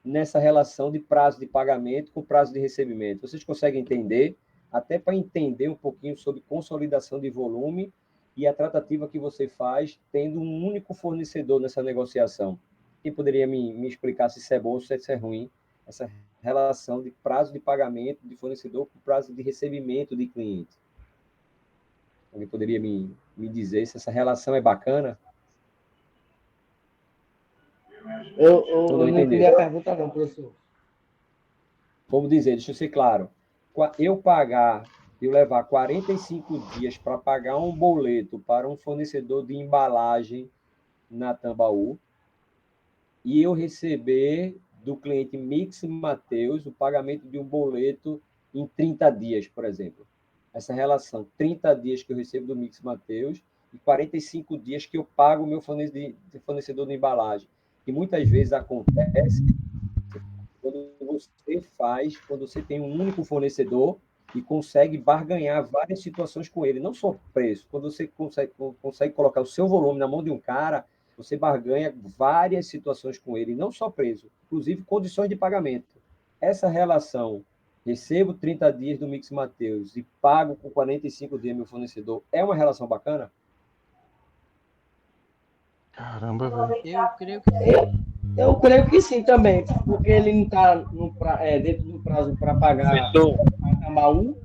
nessa relação de prazo de pagamento com prazo de recebimento? Vocês conseguem entender? Até para entender um pouquinho sobre consolidação de volume e a tratativa que você faz tendo um único fornecedor nessa negociação. Quem poderia me explicar se isso é bom ou se isso é ruim? Essa relação de prazo de pagamento de fornecedor com prazo de recebimento de cliente. Alguém poderia me dizer se essa relação é bacana? Eu não entendi a pergunta não, professor. Vamos dizer, deixa eu ser claro. Eu levar 45 dias para pagar um boleto para um fornecedor de embalagem na Tambaú e eu receber do cliente Mix Mateus o pagamento de um boleto em 30 dias, por exemplo. Essa relação, 30 dias que eu recebo do Mix Mateus e 45 dias que eu pago o meu fornecedor de embalagem. E muitas vezes acontece quando você tem um único fornecedor e consegue barganhar várias situações com ele, não só preço. Quando você consegue colocar o seu volume na mão de um cara, você barganha várias situações com ele, não só preço, inclusive condições de pagamento. Essa relação, recebo 30 dias do Mix Mateus e pago com 45 dias meu fornecedor, é uma relação bacana? Caramba, velho. Eu creio que sim. Eu creio que sim também, porque ele não está dentro do prazo para pagar a Tambaú.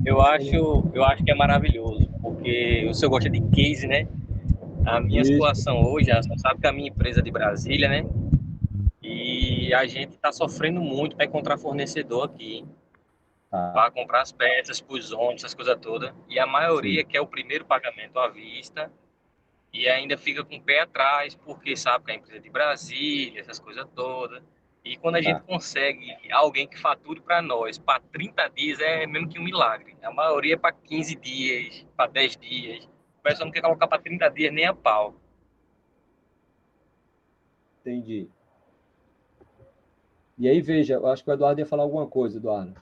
Eu acho que é maravilhoso, porque o senhor gosta de case, né? A minha situação hoje, a senhora sabe que a minha empresa é de Brasília, né? E a gente está sofrendo muito para encontrar fornecedor aqui. para comprar as peças, para os ônibus, essas coisas todas. E a maioria Sim. quer o primeiro pagamento à vista e ainda fica com o pé atrás, porque sabe que a empresa é de Brasília, essas coisas todas. E quando a gente Tá. consegue alguém que fature para nós para 30 dias, é mesmo que um milagre. A maioria é para 15 dias, para 10 dias. O pessoal não quer colocar para 30 dias nem a pau. Entendi. E aí, veja, eu acho que o Eduardo ia falar alguma coisa, Eduardo.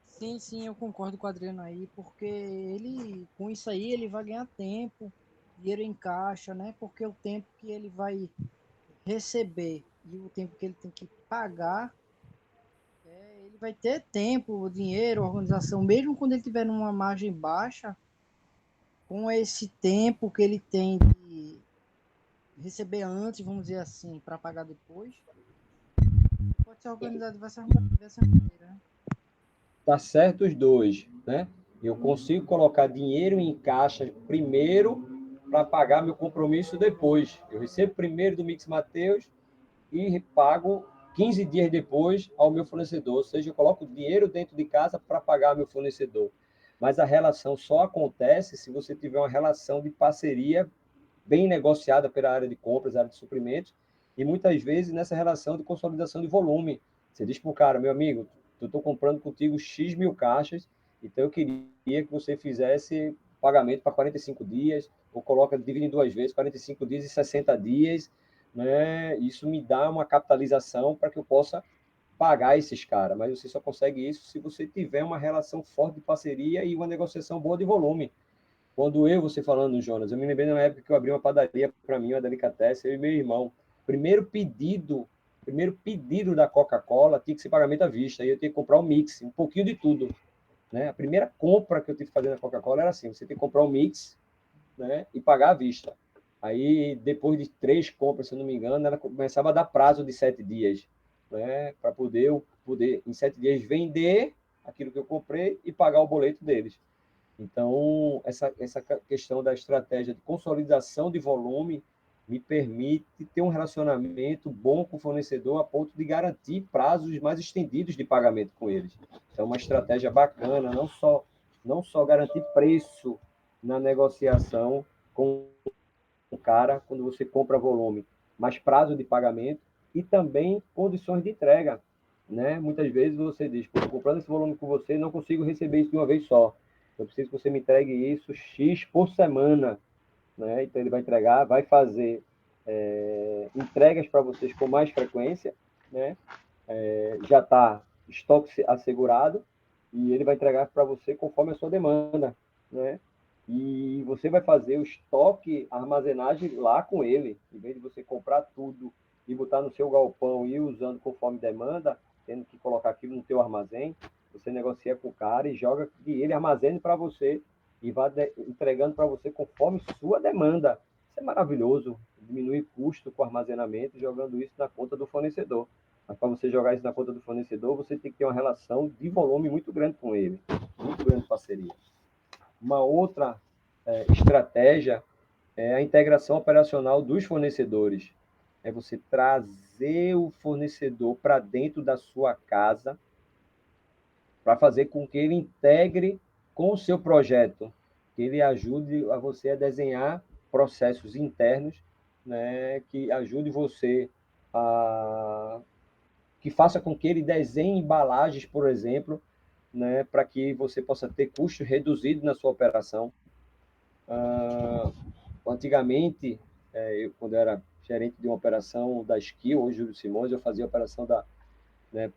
Sim, sim, eu concordo com o Adriano aí, porque ele, com isso aí, ele vai ganhar tempo, dinheiro em caixa, né? Porque o tempo que ele vai receber e o tempo que ele tem que pagar, ele vai ter tempo, dinheiro, organização, mesmo quando ele tiver numa margem baixa, com esse tempo que ele tem de receber antes, vamos dizer assim, para pagar depois, pode ser organizado dessa maneira, né? Tá certo os dois, né? Eu consigo colocar dinheiro em caixa primeiro para pagar meu compromisso depois. Eu recebo primeiro do Mix Mateus e pago 15 dias depois ao meu fornecedor. Ou seja, eu coloco dinheiro dentro de casa para pagar meu fornecedor. Mas a relação só acontece se você tiver uma relação de parceria bem negociada pela área de compras, área de suprimentos, e muitas vezes nessa relação de consolidação de volume. Você diz para o cara, meu amigo, eu estou comprando contigo X mil caixas, então eu queria que você fizesse pagamento para 45 dias, ou coloca, divide em duas vezes, 45 dias e 60 dias, né? Isso me dá uma capitalização para que eu possa pagar esses caras, mas você só consegue isso se você tiver uma relação forte de parceria e uma negociação boa de volume. Quando você falando, Jonas, eu me lembrei na época que eu abri uma padaria para mim, uma delicatessen, eu e meu irmão. Primeiro pedido da Coca-Cola tinha que ser pagamento à vista, aí eu tinha que comprar um mix, um pouquinho de tudo, né? A primeira compra que eu tive que fazer na Coca-Cola era assim, você tem que comprar um mix, né, e pagar à vista. Aí, depois de 3 compras, se eu não me engano, ela começava a dar prazo de 7 dias, né, para poder, em 7 dias, vender aquilo que eu comprei e pagar o boleto deles. Então, essa questão da estratégia de consolidação de volume me permite ter um relacionamento bom com o fornecedor a ponto de garantir prazos mais estendidos de pagamento com eles. Então, uma estratégia bacana, não só garantir preço na negociação com o cara quando você compra volume, mas prazo de pagamento e também condições de entrega, né? Muitas vezes você diz, estou comprando esse volume com você, não consigo receber isso de uma vez só. Eu preciso que você me entregue isso X por semana, né? Então ele vai entregar, vai fazer entregas para vocês com mais frequência, né? Já está estoque assegurado e ele vai entregar para você conforme a sua demanda, né? E você vai fazer o estoque, a armazenagem lá com ele, em vez de você comprar tudo e botar no seu galpão e ir usando conforme demanda, tendo que colocar aquilo no teu armazém, você negocia com o cara e joga que ele armazene para você e vá entregando para você conforme sua demanda. Isso é maravilhoso, diminuir custo com armazenamento, jogando isso na conta do fornecedor. Mas para você jogar isso na conta do fornecedor, você tem que ter uma relação de volume muito grande com ele, muito grande parceria. Uma outra estratégia é a integração operacional dos fornecedores. É você trazer o fornecedor para dentro da sua casa para fazer com que ele integre com o seu projeto, que ele ajude a você a desenhar processos internos, né, que ajude você a que faça com que ele desenhe embalagens, por exemplo, né, para que você possa ter custos reduzidos na sua operação. Antigamente, quando eu era gerente de uma operação da Skill, hoje Júlio Simões, eu fazia a operação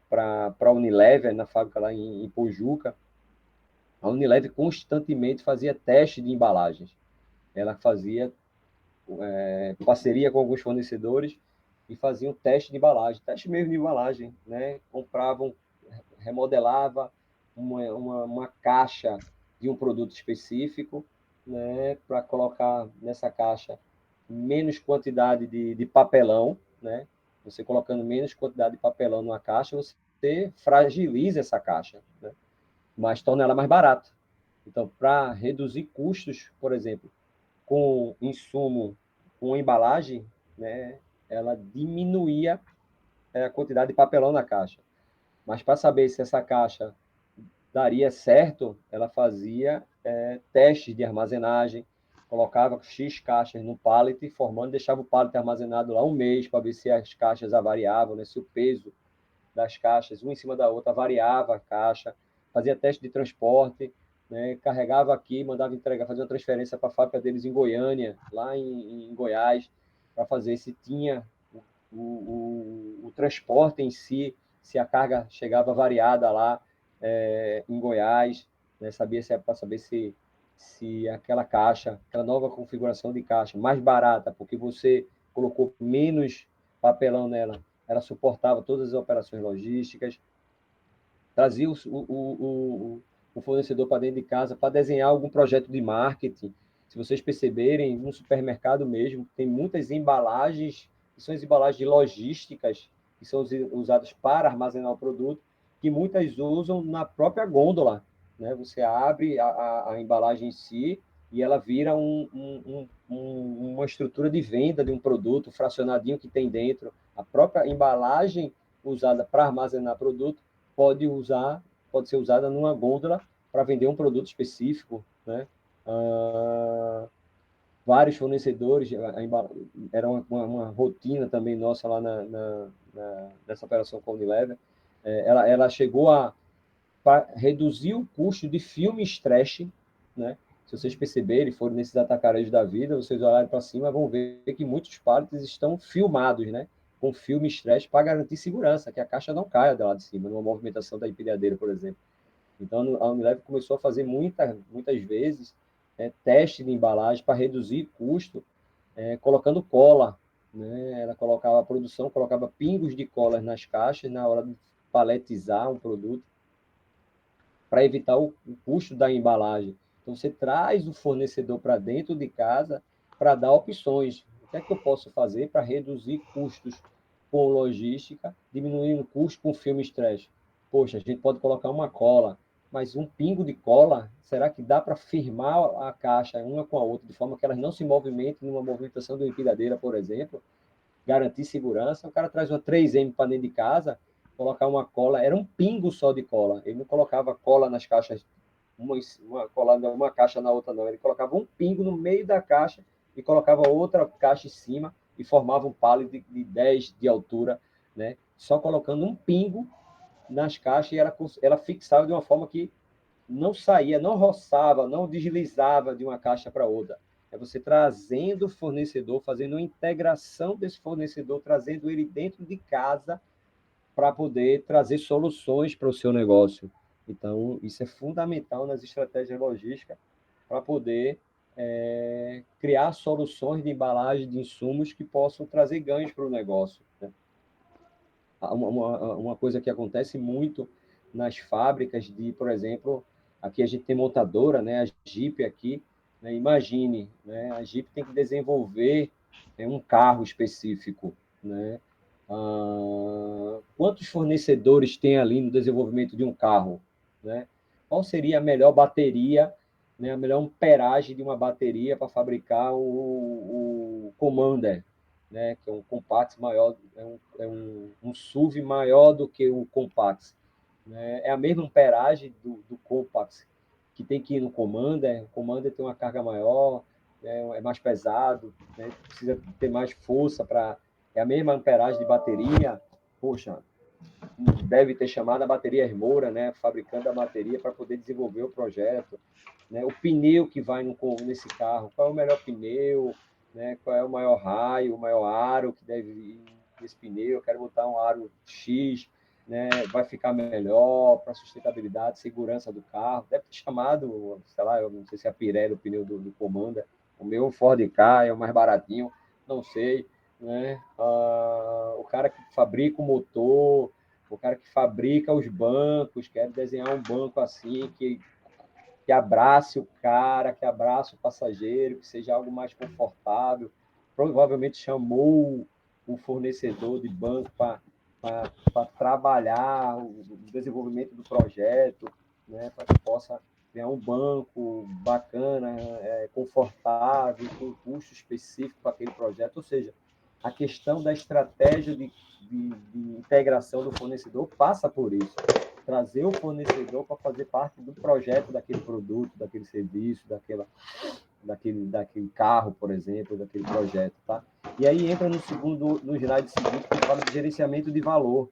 para a Unilever, na fábrica lá em Pojuca. A Unilever constantemente fazia teste de embalagens. Ela fazia parceria com alguns fornecedores e faziam teste de embalagem, teste mesmo de embalagem, né? Compravam, remodelava uma caixa de um produto específico, né? Para colocar nessa caixa menos quantidade de papelão, né? Você colocando menos quantidade de papelão numa caixa, você fragiliza essa caixa, né? Mas torna ela mais barata. Então, para reduzir custos, por exemplo, com insumo, com embalagem, né, ela diminuía a quantidade de papelão na caixa. Mas para saber se essa caixa daria certo, ela fazia testes de armazenagem, colocava X caixas no pallet, formando, deixava o pallet armazenado lá um mês para ver se as caixas avariavam, né? Se o peso das caixas, uma em cima da outra, variava a caixa, fazia teste de transporte, né? Carregava aqui, mandava entregar, fazia uma transferência para a fábrica deles em Goiânia, lá em Goiás, para fazer se tinha o transporte em si, se a carga chegava variada lá em Goiás, né? Para saber se aquela caixa, aquela nova configuração de caixa, mais barata, porque você colocou menos papelão nela, ela suportava todas as operações logísticas, trazia o fornecedor para dentro de casa para desenhar algum projeto de marketing. Se vocês perceberem, no supermercado mesmo, tem muitas embalagens, que são as embalagens logísticas, que são usadas para armazenar o produto, que muitas usam na própria gôndola, né? Você abre a embalagem em si e ela vira uma estrutura de venda de um produto fracionadinho que tem dentro. A própria embalagem usada para armazenar produto pode ser usada numa gôndola para vender um produto específico, né? Vários fornecedores, era uma rotina também nossa lá nessa operação com a Unilever. Ela chegou a reduzir o custo de filme stretch, né? Se vocês perceberem, forem nesses atacarejos da vida, vocês olharem para cima, vão ver que muitos pallets estão filmados, né? Com filme stretch para garantir segurança, que a caixa não caia de lá de cima, numa movimentação da empilhadeira, por exemplo. Então, a Unilever começou a fazer muitas vezes teste de embalagem para reduzir custo, colocando cola, né? Ela colocava a produção, colocava pingos de cola nas caixas na hora de paletizar um produto, para evitar o custo da embalagem. Então, você traz o fornecedor para dentro de casa para dar opções. O que é que eu posso fazer para reduzir custos com logística, diminuindo o custo com filme stretch? Poxa, a gente pode colocar uma cola, mas um pingo de cola, será que dá para firmar a caixa uma com a outra, de forma que elas não se movimentem numa movimentação de uma empilhadeira, por exemplo? Garantir segurança. O cara traz uma 3M para dentro de casa, colocar uma cola, era um pingo só de cola. Ele não colocava cola nas caixas, uma cola numa caixa na outra, não. Ele colocava um pingo no meio da caixa e colocava outra caixa em cima e formava um pallet de 10 de altura, né? Só colocando um pingo nas caixas e ela fixava de uma forma que não saía, não roçava, não deslizava de uma caixa para outra. É você trazendo o fornecedor, fazendo uma integração desse fornecedor, trazendo ele dentro de casa para poder trazer soluções para o seu negócio. Então, isso é fundamental nas estratégias logísticas para poder criar soluções de embalagem de insumos que possam trazer ganhos para o negócio, né? Uma coisa que acontece muito nas fábricas por exemplo, aqui a gente tem montadora, né, a Jeep aqui, né, imagine, né, a Jeep tem que desenvolver um carro específico, né? Quantos fornecedores tem ali no desenvolvimento de um carro, né? Qual seria a melhor bateria, né, a melhor amperagem de uma bateria para fabricar o Commander, né, que é um Compax maior, um SUV maior do que o Compax, né? É a mesma amperagem do Compax que tem que ir no Commander. O Commander tem uma carga maior, né, é mais pesado, né, precisa ter mais força para... É a mesma amperagem de bateria. Poxa, deve ter chamado a bateria Moura, né, fabricando a bateria para poder desenvolver o projeto, né? O pneu que vai nesse carro, qual é o melhor pneu, né? Qual é o maior raio, o maior aro que deve ir nesse pneu? Eu quero botar um aro X, né? Vai ficar melhor para sustentabilidade, segurança do carro. Deve ter chamado, sei lá, eu não sei se é a Pirelli, o pneu do Commander. O meu Ford Ka é o mais baratinho, não sei, né? O cara que fabrica o motor, o cara que fabrica os bancos, quer desenhar um banco assim que abrace o cara, que abrace o passageiro, que seja algo mais confortável. Provavelmente chamou um fornecedor de banco para trabalhar o desenvolvimento do projeto, né, para que possa criar um banco bacana, confortável, com um custo específico para aquele projeto. Ou seja, a questão da estratégia de de integração do fornecedor passa por isso. Trazer o fornecedor para fazer parte do projeto daquele produto, daquele serviço, daquele carro, por exemplo, daquele projeto, tá? E aí entra no slide seguinte, que fala de gerenciamento de valor,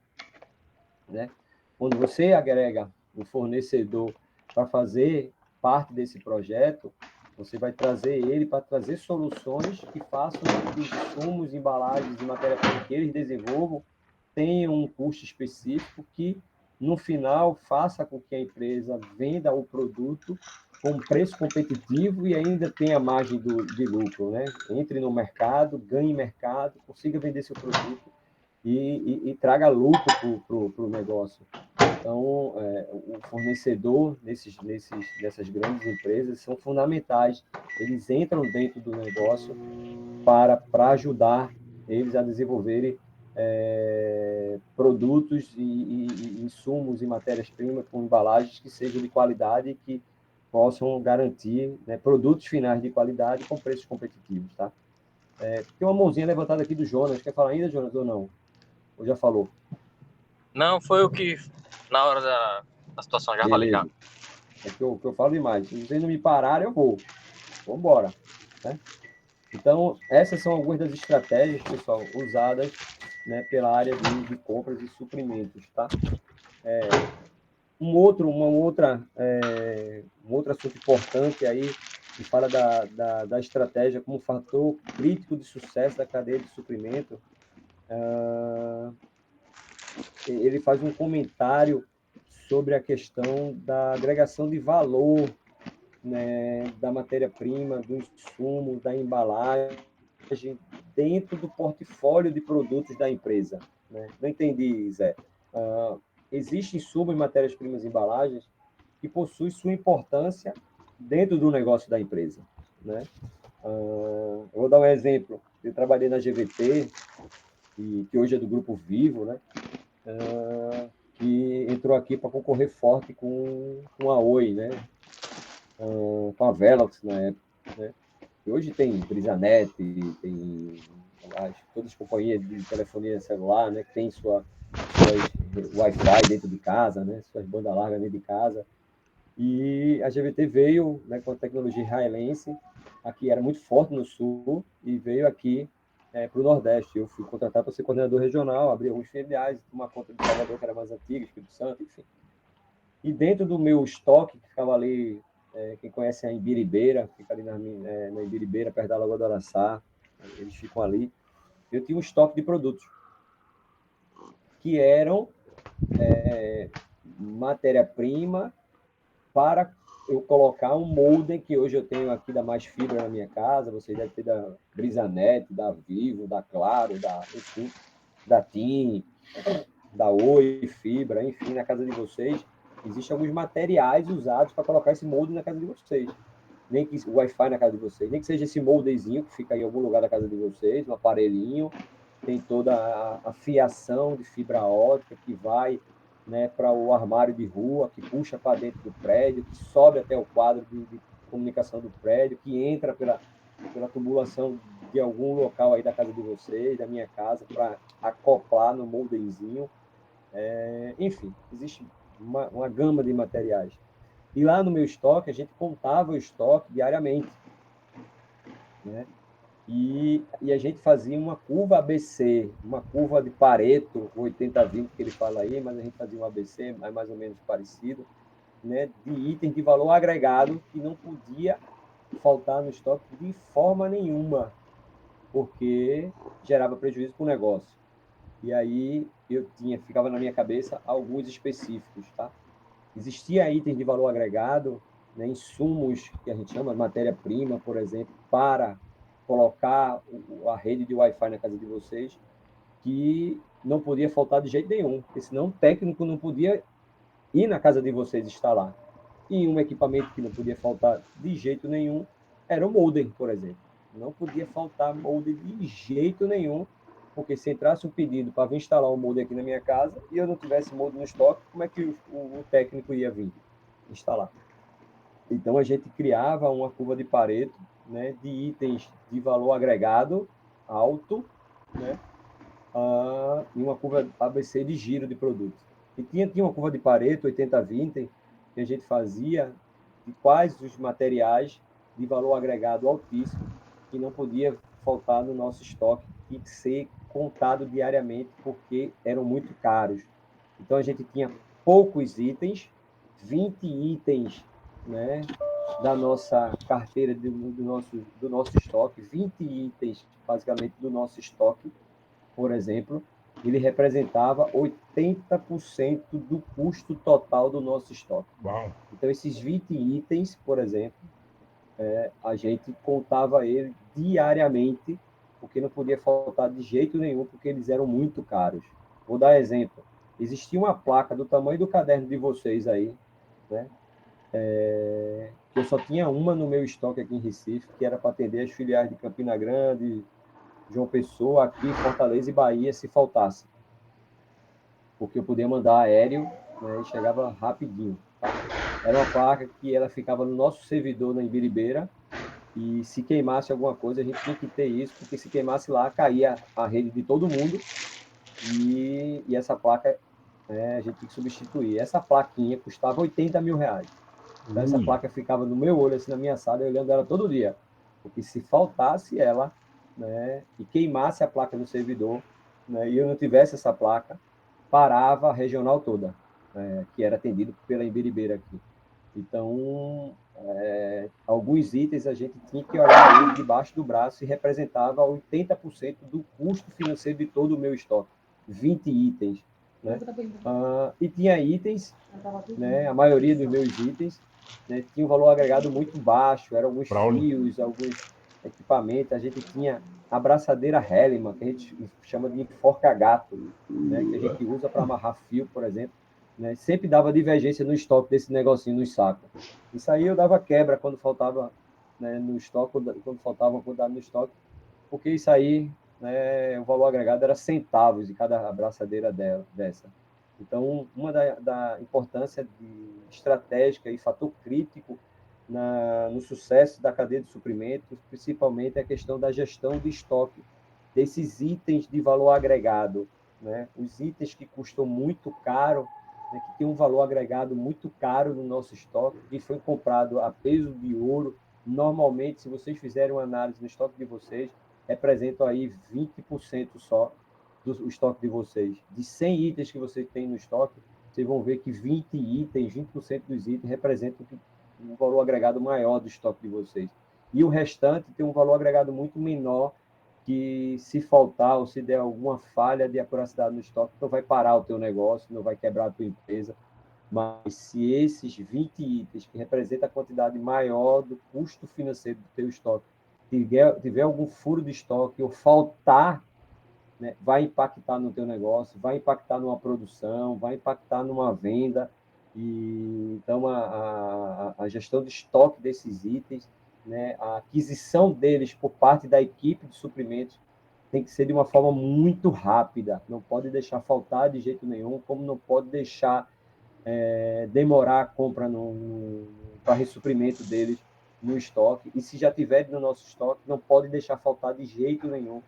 né? Quando você agrega o fornecedor para fazer parte desse projeto, você vai trazer ele para trazer soluções que façam com que os insumos, embalagens e matéria-prima que eles desenvolvam tenham um custo específico que, no final, faça com que a empresa venda o produto com um preço competitivo e ainda tenha margem de lucro, né? Entre no mercado, ganhe mercado, consiga vender seu produto e traga lucro para o negócio. Então, o fornecedor nessas grandes empresas são fundamentais. Eles entram dentro do negócio para ajudar eles a desenvolverem produtos e insumos e matérias-primas com embalagens que sejam de qualidade e que possam garantir, né, produtos finais de qualidade com preços competitivos, tá? Tem uma mãozinha levantada aqui do Jonas. Quer falar ainda, Jonas, ou não? Ou já falou? Não, foi o que, na hora da situação, já falei já. É que eu falo demais. Se vocês não me pararem, eu vou. Vamos embora, né? Então, essas são algumas das estratégias, pessoal, usadas, né, pela área de compras e suprimentos, tá? Um outro assunto importante aí, que fala da estratégia como fator crítico de sucesso da cadeia de suprimento, ele faz um comentário sobre a questão da agregação de valor, né, da matéria-prima, do insumo, da embalagem, dentro do portfólio de produtos da empresa, né? Não entendi, Zé. Existem insumos, matérias-primas e embalagens que possuem sua importância dentro do negócio da empresa, né? Eu vou dar um exemplo. Eu trabalhei na GVT, que hoje é do Grupo Vivo, né? Que entrou aqui para concorrer forte com a Oi, né? Com a Velox na época, né? E hoje tem Brisanet, tem todas as companhias de telefonia celular, né? Que tem suas Wi-Fi dentro de casa, né? Suas bandas largas dentro de casa. E a GVT veio, né, com a tecnologia israelense, aqui era muito forte no Sul, e veio aqui para o Nordeste. Eu fui contratado para ser coordenador regional, abri alguns filiais, uma conta de Salvador, que era mais antiga, Espírito Santo, enfim. E dentro do meu estoque, que ficava ali, quem conhece a Imbiribeira, fica ali na Imbiribeira, perto da Lagoa do Araçá, eles ficam ali, eu tinha um estoque de produtos, que eram matéria-prima para eu colocar um modem que hoje eu tenho aqui da Mais Fibra na minha casa, vocês devem ter da Brisanet, da Vivo, da Claro, enfim, da TIM, da Oi Fibra, enfim, na casa de vocês, existem alguns materiais usados para colocar esse modem na casa de vocês. Nem que o Wi-Fi na casa de vocês, nem que seja esse modemzinho que fica em algum lugar da casa de vocês, um aparelhinho, tem toda a fiação de fibra ótica que vai, né, para o armário de rua, que puxa para dentro do prédio, que sobe até o quadro de comunicação do prédio, que entra pela tubulação de algum local aí da casa de vocês, da minha casa, para acoplar no modemzinho. Enfim, existe uma gama de materiais. E lá no meu estoque, a gente contava o estoque diariamente, né? E a gente fazia uma curva ABC, uma curva de Pareto, 80-20 que ele fala aí, mas a gente fazia um ABC mais ou menos parecido, né, de itens de valor agregado que não podia faltar no estoque de forma nenhuma, porque gerava prejuízo para o negócio. E aí ficava na minha cabeça alguns específicos, tá? Existia itens de valor agregado, né, insumos que a gente chama de matéria-prima, por exemplo, para colocar a rede de Wi-Fi na casa de vocês, que não podia faltar de jeito nenhum, porque senão o técnico não podia ir na casa de vocês instalar. E um equipamento que não podia faltar de jeito nenhum era o modem, por exemplo. Não podia faltar modem de jeito nenhum, porque se entrasse um pedido para vir instalar um modem aqui na minha casa e eu não tivesse modem no estoque, como é que o técnico ia vir instalar? Então, a gente criava uma curva de Pareto, né, de itens de valor agregado alto, né, e uma curva ABC de giro de produtos. E tinha uma curva de Pareto, 80-20, que a gente fazia de quais os materiais de valor agregado altíssimo que não podia faltar no nosso estoque e ser contado diariamente porque eram muito caros. Então, a gente tinha poucos itens, 20 itens, né, da nossa carteira, do nosso estoque, 20 itens, basicamente, do nosso estoque, por exemplo, ele representava 80% do custo total do nosso estoque. Uau. Então, esses 20 itens, por exemplo, a gente contava ele diariamente, porque não podia faltar de jeito nenhum, porque eles eram muito caros. Vou dar exemplo. Existia uma placa do tamanho do caderno de vocês aí, né? Que eu só tinha uma no meu estoque aqui em Recife, que era para atender as filiais de Campina Grande, João Pessoa, aqui, Fortaleza e Bahia, se faltasse. Porque eu podia mandar aéreo, né, e chegava rapidinho. Tá? Era uma placa que ela ficava no nosso servidor na Ibiribeira, e se queimasse alguma coisa, a gente tinha que ter isso, porque se queimasse lá, caía a rede de todo mundo, e essa placa, a gente tinha que substituir. Essa plaquinha custava 80 mil reais. Então, essa placa ficava no meu olho, assim, na minha sala, olhando ela todo dia. Porque se faltasse ela, né, e queimasse a placa no servidor, né, e eu não tivesse essa placa, parava a regional toda, que era atendido pela Ibiribeira aqui. Então, alguns itens a gente tinha que olhar ele debaixo do braço e representava 80% do custo financeiro de todo o meu estoque. 20 itens. Né? E tinha itens, né, a maioria dos meus itens, né, tinha um valor agregado muito baixo, eram alguns Braulio. fios, alguns equipamentos. A gente tinha a abraçadeira Hellman, que a gente chama de enforca-gato, né, que a gente usa para amarrar fio, por exemplo. Né, sempre dava divergência no estoque desse negocinho nos sacos. Isso aí eu dava quebra quando faltava, né, no estoque, quando faltava uma quantidade no estoque, porque isso aí, né, o valor agregado era centavos de cada abraçadeira dessa. Então, uma da importância estratégica e fator crítico no sucesso da cadeia de suprimentos, principalmente a questão da gestão de estoque desses itens de valor agregado, né? Os itens que custam muito caro, né, que tem um valor agregado muito caro no nosso estoque, e foi comprado a peso de ouro. Normalmente, se vocês fizerem uma análise no estoque de vocês, representam aí 20% só do estoque de vocês. De 100 itens que vocês têm no estoque, vocês vão ver que 20 itens, 20% dos itens representam um valor agregado maior do estoque de vocês. E o restante tem um valor agregado muito menor, que se faltar ou se der alguma falha de acuracidade no estoque, não vai parar o teu negócio, não vai quebrar a tua empresa. Mas se esses 20 itens, que representam a quantidade maior do custo financeiro do teu estoque, tiver algum furo de estoque ou faltar, né, vai impactar no teu negócio, vai impactar numa produção, vai impactar numa venda. E então a gestão de estoque desses itens, né, a aquisição deles por parte da equipe de suprimentos tem que ser de uma forma muito rápida, não pode deixar faltar de jeito nenhum, como não pode deixar demorar a compra para ressuprimento deles no estoque. E se já tiver no nosso estoque, não pode deixar faltar de jeito nenhum,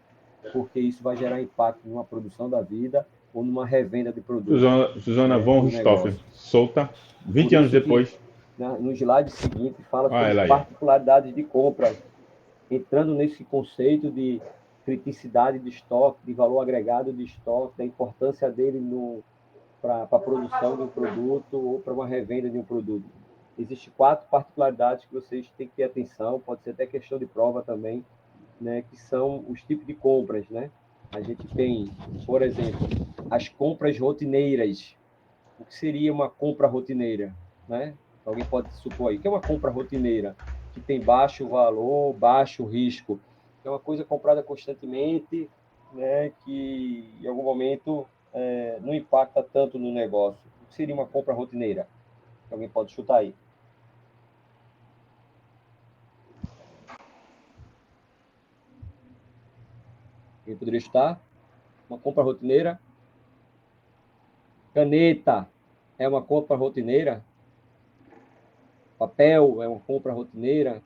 porque isso vai gerar impacto numa produção da vida ou numa revenda de produto. Susana von Do Richthofen, negócio. solta, Por 20 anos isso que, depois. no slide seguinte, fala Ah, sobre ela aí. particularidades de compra, entrando nesse conceito de criticidade de estoque, de valor agregado de estoque, da importância dele para a produção de um produto ou para uma revenda de um produto. Existem 4 particularidades que vocês têm que ter atenção, pode ser até questão de prova também, né, que são os tipos de compras, né? A gente tem, por exemplo, as compras rotineiras. O que seria uma compra rotineira, né? Alguém pode supor aí, que é uma compra rotineira, que tem baixo valor, baixo risco. É uma coisa comprada constantemente, né, que em algum momento não impacta tanto no negócio. O que seria uma compra rotineira? Alguém pode chutar aí. Quem poderia chutar? Uma compra rotineira? Caneta é uma compra rotineira? Papel é uma compra rotineira?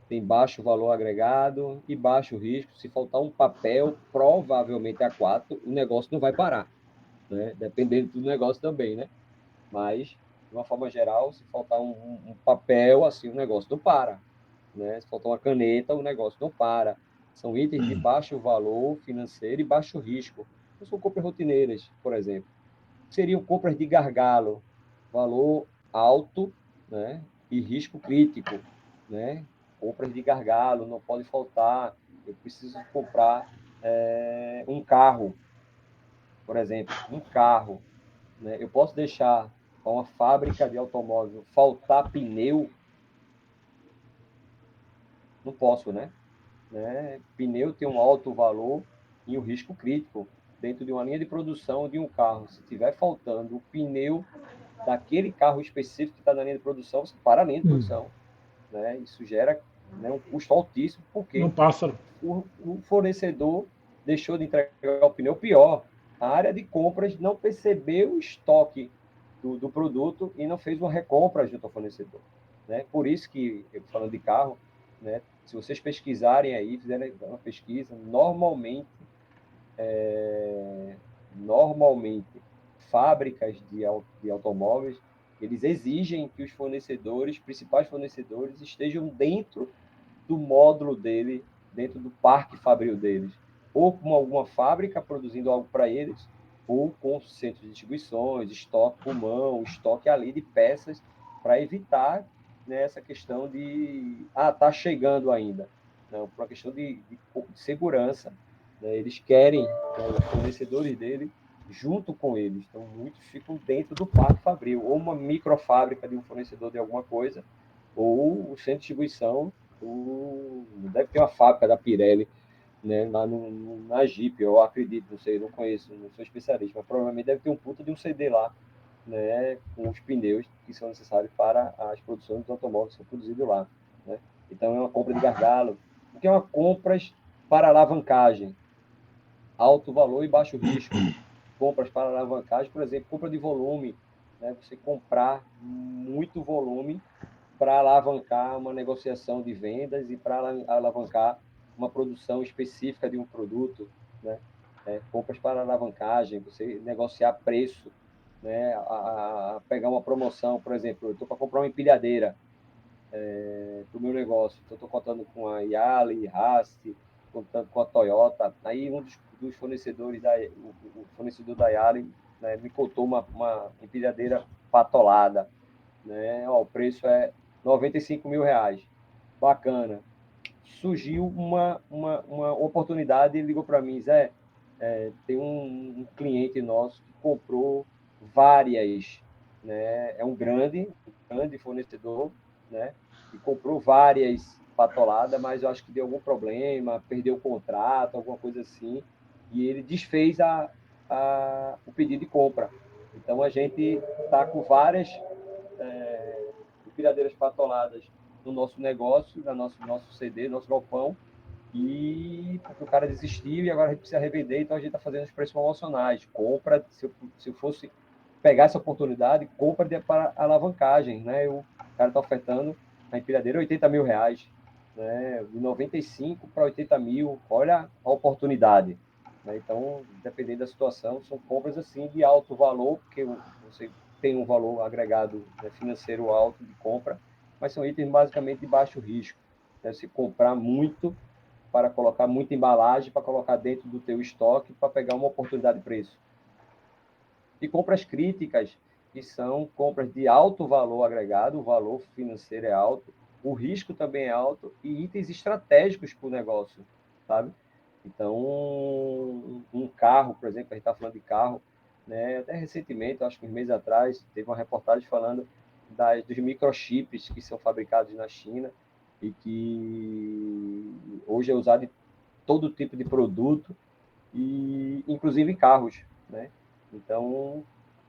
tem baixo valor agregado e baixo risco. Se faltar um papel, provavelmente A4, o negócio não vai parar, né? Dependendo do negócio também, né? Mas, de uma forma geral, se faltar um papel, assim, o negócio não para, né? Se faltar uma caneta, o negócio não para. São itens de baixo valor financeiro e baixo risco. Não são compras rotineiras, por exemplo. Seriam compras de gargalo, valor alto, né? E risco crítico, né? Compras de gargalo, não pode faltar. Eu preciso comprar um carro, por exemplo, um carro, né? Eu posso deixar para uma fábrica de automóvel faltar pneu? Não posso, né? Pneu tem um alto valor e um risco crítico dentro de uma linha de produção de um carro. Se tiver faltando o pneu daquele carro específico que está na linha de produção, você para a linha de produção, né? Isso gera, né, um custo altíssimo, porque Não passa. o fornecedor deixou de entregar o pneu. Pior, a área de compras não percebeu o estoque do produto e não fez uma recompra junto ao fornecedor, né? Por isso que, falando de carro, né, se vocês pesquisarem aí, fizerem uma pesquisa, normalmente, fábricas de automóveis, eles exigem que os fornecedores, principais fornecedores, estejam dentro do módulo dele, dentro do parque fabril deles, ou com alguma fábrica produzindo algo para eles, ou com centros de distribuições, estoque por mão, estoque ali de peças, para evitar, né, essa questão de tá chegando ainda. Não, por uma questão de segurança, né? Eles querem, né, os fornecedores dele junto com eles. Então, muitos ficam dentro do parque fabril, ou uma microfábrica de um fornecedor de alguma coisa, ou o centro de distribuição. Deve ter uma fábrica da Pirelli, né, lá na Jeep, eu acredito, não sei, não conheço, não sou especialista, mas provavelmente deve ter um puta de um CD lá, né, com os pneus que são necessários para as produções dos automóveis que são produzidos lá, né? Então é uma compra de gargalo, porque é uma compra para alavancagem, alto valor e baixo risco. Compras para alavancagem, por exemplo, compra de volume, né? Você comprar muito volume para alavancar uma negociação de vendas e para alavancar uma produção específica de um produto, né? Compras para alavancagem, você negociar preço, né? Pegar uma promoção, por exemplo, eu estou para comprar uma empilhadeira para o meu negócio, então estou contando com a Yali, Haas, contando com a Toyota, aí um dos fornecedores, o fornecedor da Yali, né, me contou uma empilhadeira patolada, né? O preço é R$ 95.000. Bacana. Surgiu uma oportunidade, ele ligou para mim, Zé, tem um cliente nosso que comprou várias, né? É um grande fornecedor, né? E comprou várias patoladas, mas eu acho que deu algum problema, perdeu o contrato, alguma coisa assim, e ele desfez o pedido de compra. Então, a gente está com várias empilhadeiras patoladas no nosso negócio, no nosso CD, nosso galpão, e porque o cara desistiu e agora a gente precisa revender, então a gente está fazendo os preços promocionais. Compra, se eu fosse pegar essa oportunidade, compra para alavancagem, né? O cara está ofertando a empilhadeira R$ 80.000, né? De 95 para 80 mil, olha a oportunidade. Né? Então, dependendo da situação, são compras assim de alto valor, porque você tem um valor agregado, né, financeiro alto de compra, mas são itens basicamente de baixo risco. Né? Se comprar muito para colocar muita embalagem, para colocar dentro do teu estoque, para pegar uma oportunidade de preço. E compras críticas, que são compras de alto valor agregado, o valor financeiro é alto, o risco também é alto, e itens estratégicos para o negócio, sabe? Então, um carro, por exemplo, a gente está falando de carro, né? Até recentemente, acho que uns meses atrás, teve uma reportagem falando dos microchips que são fabricados na China e que hoje é usado em todo tipo de produto, e inclusive em carros, né? Então,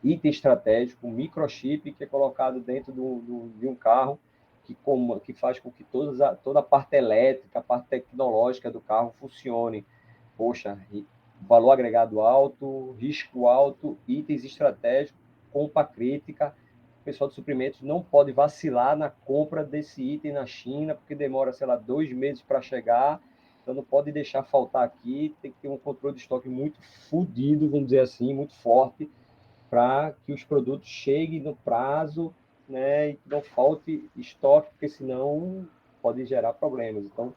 item estratégico, um microchip que é colocado dentro de um carro que faz com que toda a parte elétrica, a parte tecnológica do carro funcione. Poxa, valor agregado alto, risco alto, itens estratégicos, compra crítica, pessoal de suprimentos não pode vacilar na compra desse item na China, porque demora, sei lá, 2 meses para chegar, então não pode deixar faltar aqui, tem que ter um controle de estoque muito fodido, vamos dizer assim, muito forte, para que os produtos cheguem no prazo, né, e não falte estoque, porque senão pode gerar problemas. Então,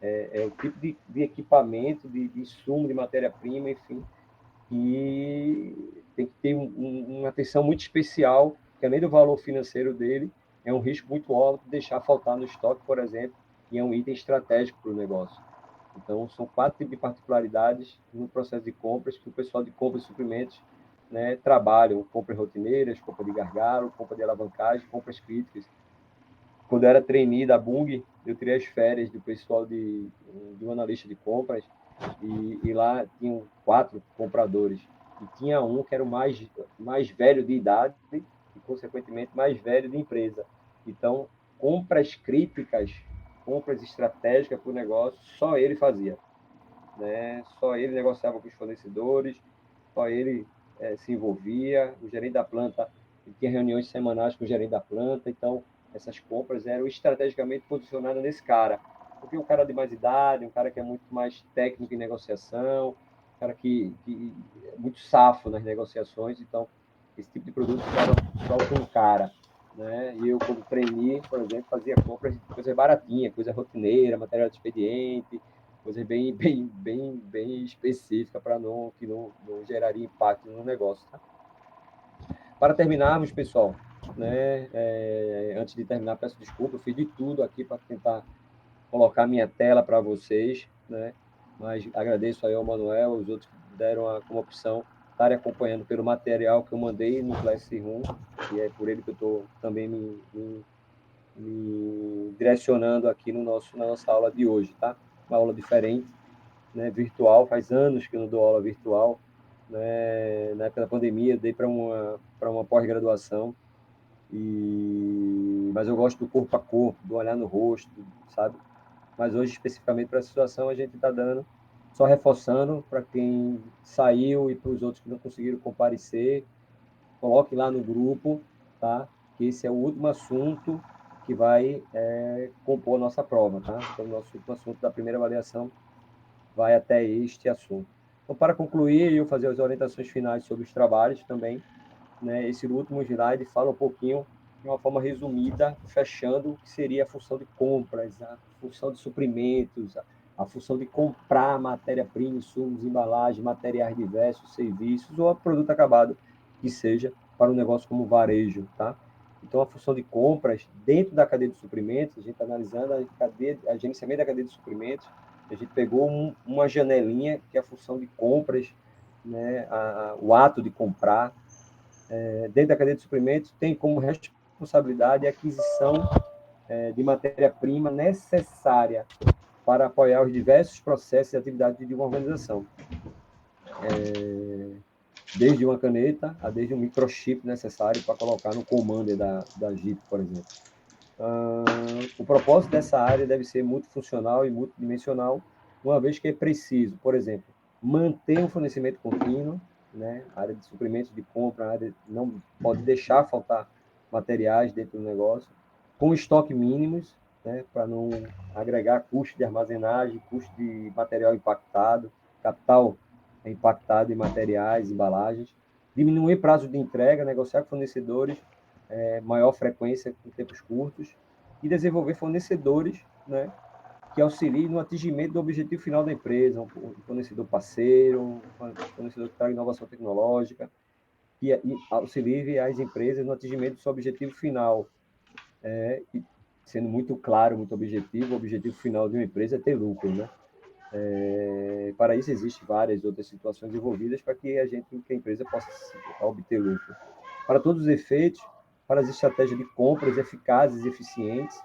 é o tipo de equipamento, de insumo, de matéria-prima, enfim, que tem que ter uma atenção muito especial, que além do valor financeiro dele, é um risco muito alto de deixar faltar no estoque, por exemplo, e é um item estratégico para o negócio. Então, são 4 tipos de particularidades no processo de compras que o pessoal de compras e suprimentos, né, trabalham: compras rotineiras, compra de gargalo, compra de alavancagem, compras críticas. Quando eu era trainee da Bung, eu tirei as férias do pessoal de um analista de compras, e lá tinham 4 compradores. E tinha um que era o mais velho de idade e, consequentemente, mais velho de empresa. Então, compras críticas, compras estratégicas para o negócio, só ele fazia, né? Só ele negociava com os fornecedores, só ele se envolvia. O gerente da planta tinha reuniões semanais com o gerente da planta, então essas compras eram estrategicamente posicionadas nesse cara, porque um cara de mais idade, um cara que é muito mais técnico em negociação, um cara que é muito safo nas negociações, então esse tipo de produto ficava só com um cara, né? E eu, como trainee, por exemplo, fazia compras de coisa baratinha, coisa rotineira, material de expediente, coisa bem específica para que não geraria impacto no negócio. Tá? Para terminarmos, pessoal, né, antes de terminar, peço desculpa, eu fiz de tudo aqui para tentar colocar minha tela para vocês, né, mas agradeço aí ao Manuel, aos outros que deram como opção estarem acompanhando pelo material que eu mandei no Classroom, e é por ele que eu estou também me direcionando aqui na nossa aula de hoje, tá? Uma aula diferente, né, virtual. Faz anos que eu não dou aula virtual, né? Na época da pandemia dei para uma pós-graduação, mas eu gosto do corpo a corpo, do olhar no rosto, sabe? Mas hoje, especificamente para essa situação, a gente está dando, só reforçando para quem saiu e para os outros que não conseguiram comparecer, coloque lá no grupo, tá? Que esse é o último assunto que vai compor a nossa prova, tá? Então, o nosso último assunto da primeira avaliação vai até este assunto. Então, para concluir, eu fazer as orientações finais sobre os trabalhos também, né? Esse último slide fala um pouquinho, de uma forma resumida, fechando o que seria a função de compras, a função de suprimentos, a função de comprar matéria-prima, insumos, embalagem, materiais diversos, serviços ou produto acabado que seja para um negócio como varejo, tá? Então, a função de compras dentro da cadeia de suprimentos, a gente está analisando a gerenciamento da cadeia de suprimentos, a gente pegou uma janelinha que é a função de compras, né? O ato de comprar. Dentro da cadeia de suprimentos, tem como responsabilidade a aquisição de matéria-prima necessária para apoiar os diversos processos e atividades de uma organização. Desde uma caneta a desde um microchip necessário para colocar no commander da Jeep, por exemplo. O propósito dessa área deve ser multifuncional e multidimensional, uma vez que é preciso, por exemplo, manter um fornecimento contínuo, né? A área de suprimentos de compra, a área não pode deixar faltar materiais dentro do negócio, com estoque mínimos, né? Para não agregar custo de armazenagem, custo de material impactado, capital impactado em materiais, embalagens, diminuir prazo de entrega, negociar com fornecedores maior frequência com tempos curtos, e desenvolver fornecedores, né, que auxiliem no atingimento do objetivo final da empresa, um fornecedor parceiro, um fornecedor que traga inovação tecnológica, que auxilie as empresas no atingimento do seu objetivo final. E sendo muito claro, muito objetivo, o objetivo final de uma empresa é ter lucro, né? Para isso, existem várias outras situações envolvidas para que a empresa possa obter lucro. Para todos os efeitos, para as estratégias de compras eficazes e eficientes,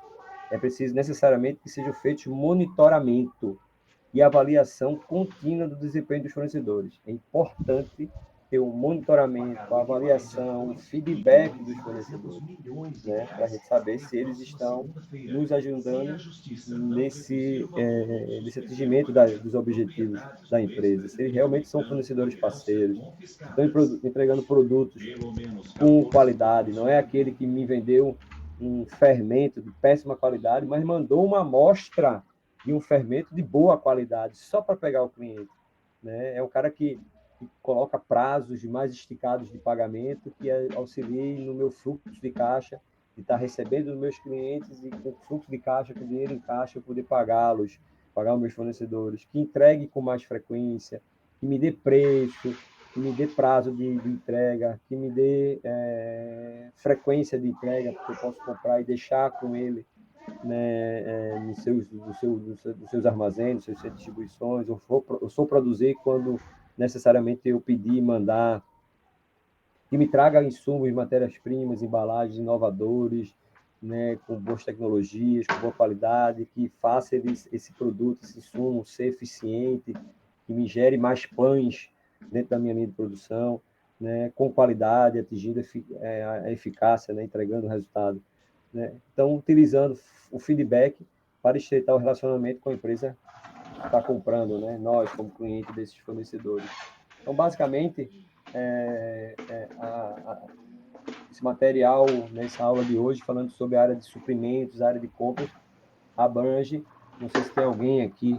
é preciso necessariamente que sejam feitos monitoramento e avaliação contínua do desempenho dos fornecedores. É importante ter um monitoramento, a avaliação, o feedback dos fornecedores, né, para a gente saber se eles estão nos ajudando nesse atingimento dos objetivos da empresa, se eles realmente são fornecedores parceiros, estão entregando produtos com qualidade, não é aquele que me vendeu um fermento de péssima qualidade, mas mandou uma amostra de um fermento de boa qualidade, só para pegar o cliente. Né? É um cara que coloca prazos mais esticados de pagamento, que auxilie no meu fluxo de caixa, de estar recebendo dos meus clientes e com fluxo de caixa, com dinheiro em caixa, eu poder pagá-los, pagar os meus fornecedores, que entregue com mais frequência, que me dê preço, que me dê prazo de entrega, que me dê frequência de entrega, porque eu posso comprar e deixar com ele, né, nos seus armazéns, nos seus centros de distribuições, eu sou produzir quando necessariamente eu pedir e mandar, que me traga insumos, matérias-primas, embalagens, inovadores, né, com boas tecnologias, com boa qualidade, que faça esse produto, esse insumo ser eficiente, que me gere mais pães dentro da minha linha de produção, né, com qualidade, atingindo a eficácia, né, entregando o resultado. Né? Então, utilizando o feedback para estreitar o relacionamento com a empresa que está comprando, né? Nós, como cliente desses fornecedores. Então, basicamente, esse material, nessa aula de hoje, falando sobre a área de suprimentos, a área de compras, abrange, não sei se tem alguém aqui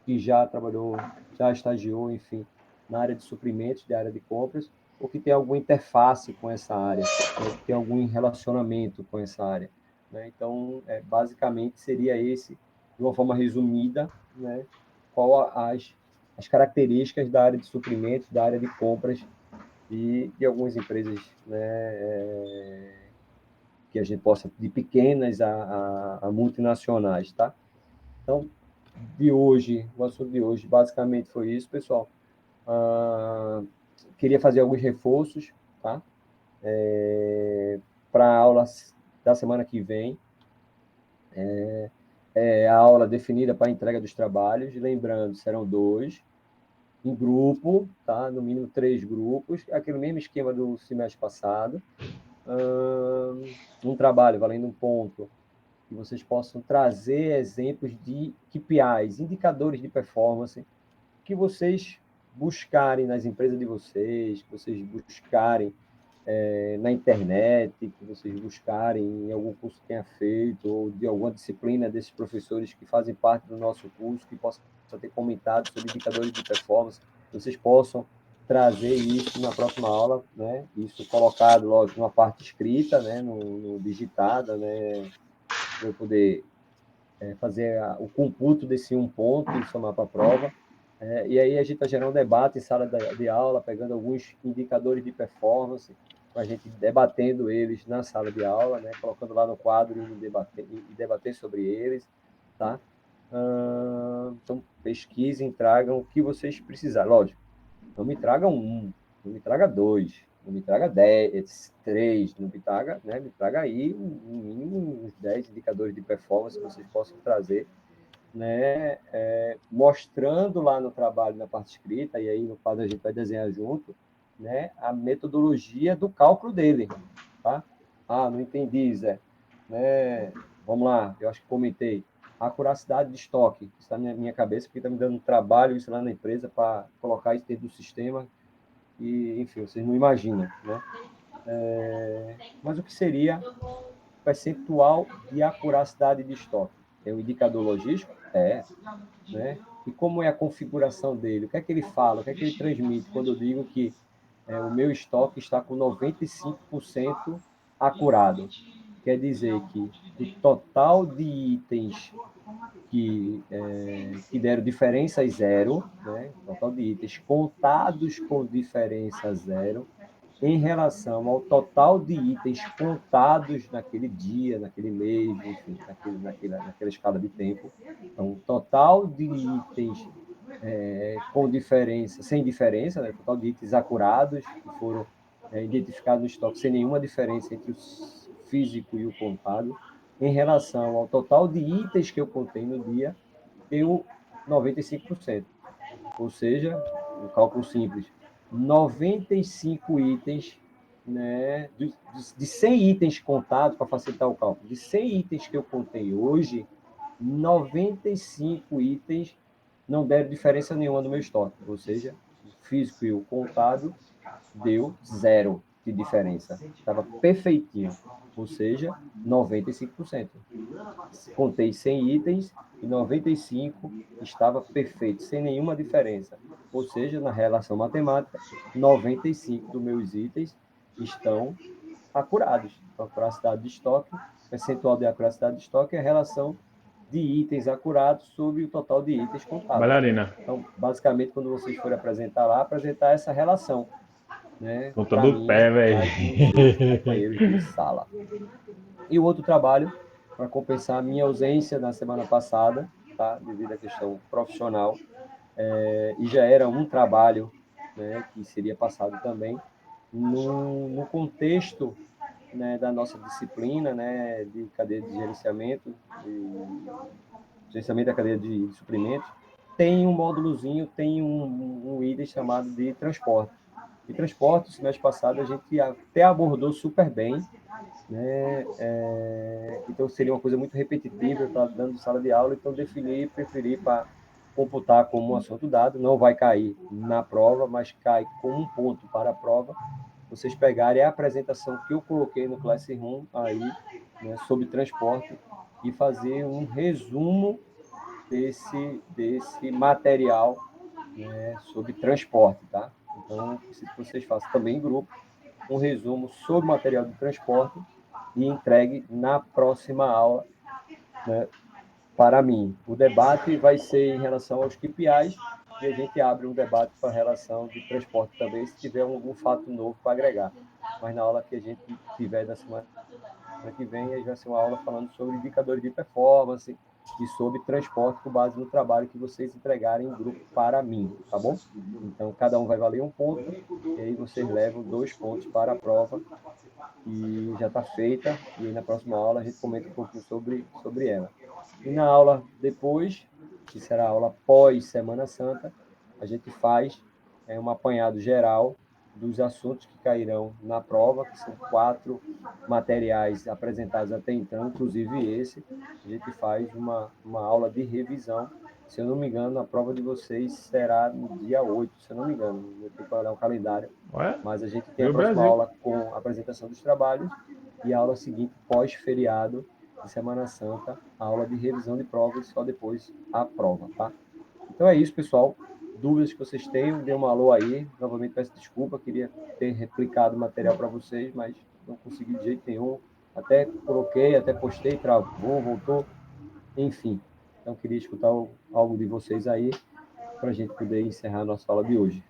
que já trabalhou, já estagiou, enfim, na área de suprimentos, da área de compras, ou que tem alguma interface com essa área, ou que tem algum relacionamento com essa área. Né? Então, basicamente, seria esse, de uma forma resumida, né, qual as características da área de suprimentos, da área de compras e de algumas empresas, né, que a gente possa, de pequenas a multinacionais, tá? Então, o assunto de hoje basicamente foi isso, pessoal. Queria fazer alguns reforços, tá? Para a aula da semana que vem. A aula definida para a entrega dos trabalhos, lembrando, serão 2, em grupo, tá? No mínimo 3 grupos, aquele mesmo esquema do semestre passado. Um trabalho valendo um ponto, que vocês possam trazer exemplos de KPIs, indicadores de performance, que vocês buscarem nas empresas de vocês, que vocês buscarem na internet, que vocês buscarem em algum curso que tenha feito, ou de alguma disciplina desses professores que fazem parte do nosso curso, que possam ter comentado sobre indicadores de performance, que vocês possam trazer isso na próxima aula, né? Isso colocado, lógico, numa parte escrita, né? no digitada, né? Para eu poder fazer o computo desse um ponto e somar para a prova. E aí a gente vai gerar um debate em sala de aula, pegando alguns indicadores de performance, a gente debatendo eles na sala de aula, né? Colocando lá no quadro e debater sobre eles. Tá? Então, pesquisem, tragam o que vocês precisarem. Lógico, não me tragam 1, não me traga 2, não me traga 10, 3, não me traga, né? Me traga aí no mínimo uns 10 indicadores de performance que vocês possam trazer, né? Mostrando lá no trabalho, na parte escrita, e aí no quadro a gente vai desenhar junto, né? A metodologia do cálculo dele, tá? Não entendi, Zé. Né? Vamos lá, eu acho que comentei. A acuracidade de estoque, isso está na minha cabeça, porque está me dando trabalho isso lá na empresa para colocar isso dentro do sistema, e, enfim, vocês não imaginam, né? Mas o que seria o percentual de acuracidade de estoque? É um indicador logístico? Né? E como é a configuração dele? O que é que ele fala? O que é que ele transmite quando eu digo que o meu estoque está com 95% acurado? Quer dizer que o total de itens que deram diferença zero, né? Total de itens contados com diferença zero, em relação ao total de itens contados naquele dia, naquele mês, enfim, naquela escala de tempo. Então, total de itens com diferença, sem diferença, né? Total de itens acurados que foram identificados no estoque sem nenhuma diferença entre o físico e o contado, em relação ao total de itens que eu contei no dia, deu 95%. Ou seja, um cálculo simples, 95 itens, né, de 100 itens contados, para facilitar o cálculo, de 100 itens que eu contei hoje, 95 itens não deram diferença nenhuma no meu estoque, ou seja, o físico e o contado deu 0 de diferença, estava perfeitinho, ou seja, 95%. Contei 100 itens e 95 estava perfeito, sem nenhuma diferença, ou seja, na relação matemática, 95 dos meus itens estão acurados. Então, a acuracidade de estoque, percentual de acuracidade de estoque é a relação de itens acurados sobre o total de itens contados. Bailarina. Então, basicamente, quando vocês forem apresentar lá, apresentar essa relação, né? Com todo o pé, velho. Companheiros de sala. E o outro trabalho, para compensar a minha ausência na semana passada, tá? Devido à questão profissional, e já era um trabalho, né, que seria passado também no contexto, né, da nossa disciplina, né, de cadeia de gerenciamento da cadeia de suprimentos, tem um módulozinho, tem um item chamado de transporte. E transporte, semestre passado, a gente até abordou super bem, né? Então, seria uma coisa muito repetitiva, eu estava dando sala de aula, então preferi para computar como um assunto dado, não vai cair na prova, mas cai como um ponto para a prova. Vocês pegarem a apresentação que eu coloquei no Classroom aí, né, sobre transporte, e fazer um resumo desse material, né, sobre transporte, tá? Então, preciso que vocês façam também em grupo um resumo sobre o material de transporte e entregue na próxima aula, né, para mim. O debate vai ser em relação aos KPIs e a gente abre um debate para a relação de transporte também, se tiver algum fato novo para agregar. Mas na aula que a gente tiver da semana que vem, aí vai ser uma aula falando sobre indicadores de performance e sobre transporte com base no trabalho que vocês entregarem em grupo para mim, tá bom? Então, cada um vai valer um ponto, e aí vocês levam 2 pontos para a prova, e já está feita, e aí na próxima aula a gente comenta um pouquinho sobre ela. E na aula depois, que será a aula pós-Semana Santa, a gente faz um apanhado geral dos assuntos que cairão na prova, que são 4 materiais apresentados até então, inclusive esse. A gente faz uma aula de revisão. Se eu não me engano, a prova de vocês será no dia 8, se eu não me engano. Eu tenho que olhar o calendário. Ué? Mas a gente tem a próxima aula com a apresentação dos trabalhos e a aula seguinte, pós-feriado de Semana Santa, a aula de revisão de provas e só depois a prova, tá? Então é isso, pessoal. Dúvidas que vocês tenham, dê um alô aí. Novamente peço desculpa, queria ter replicado o material para vocês, mas não consegui de jeito nenhum. Até coloquei, até postei, travou, voltou, enfim. Então queria escutar algo de vocês aí para a gente poder encerrar a nossa aula de hoje.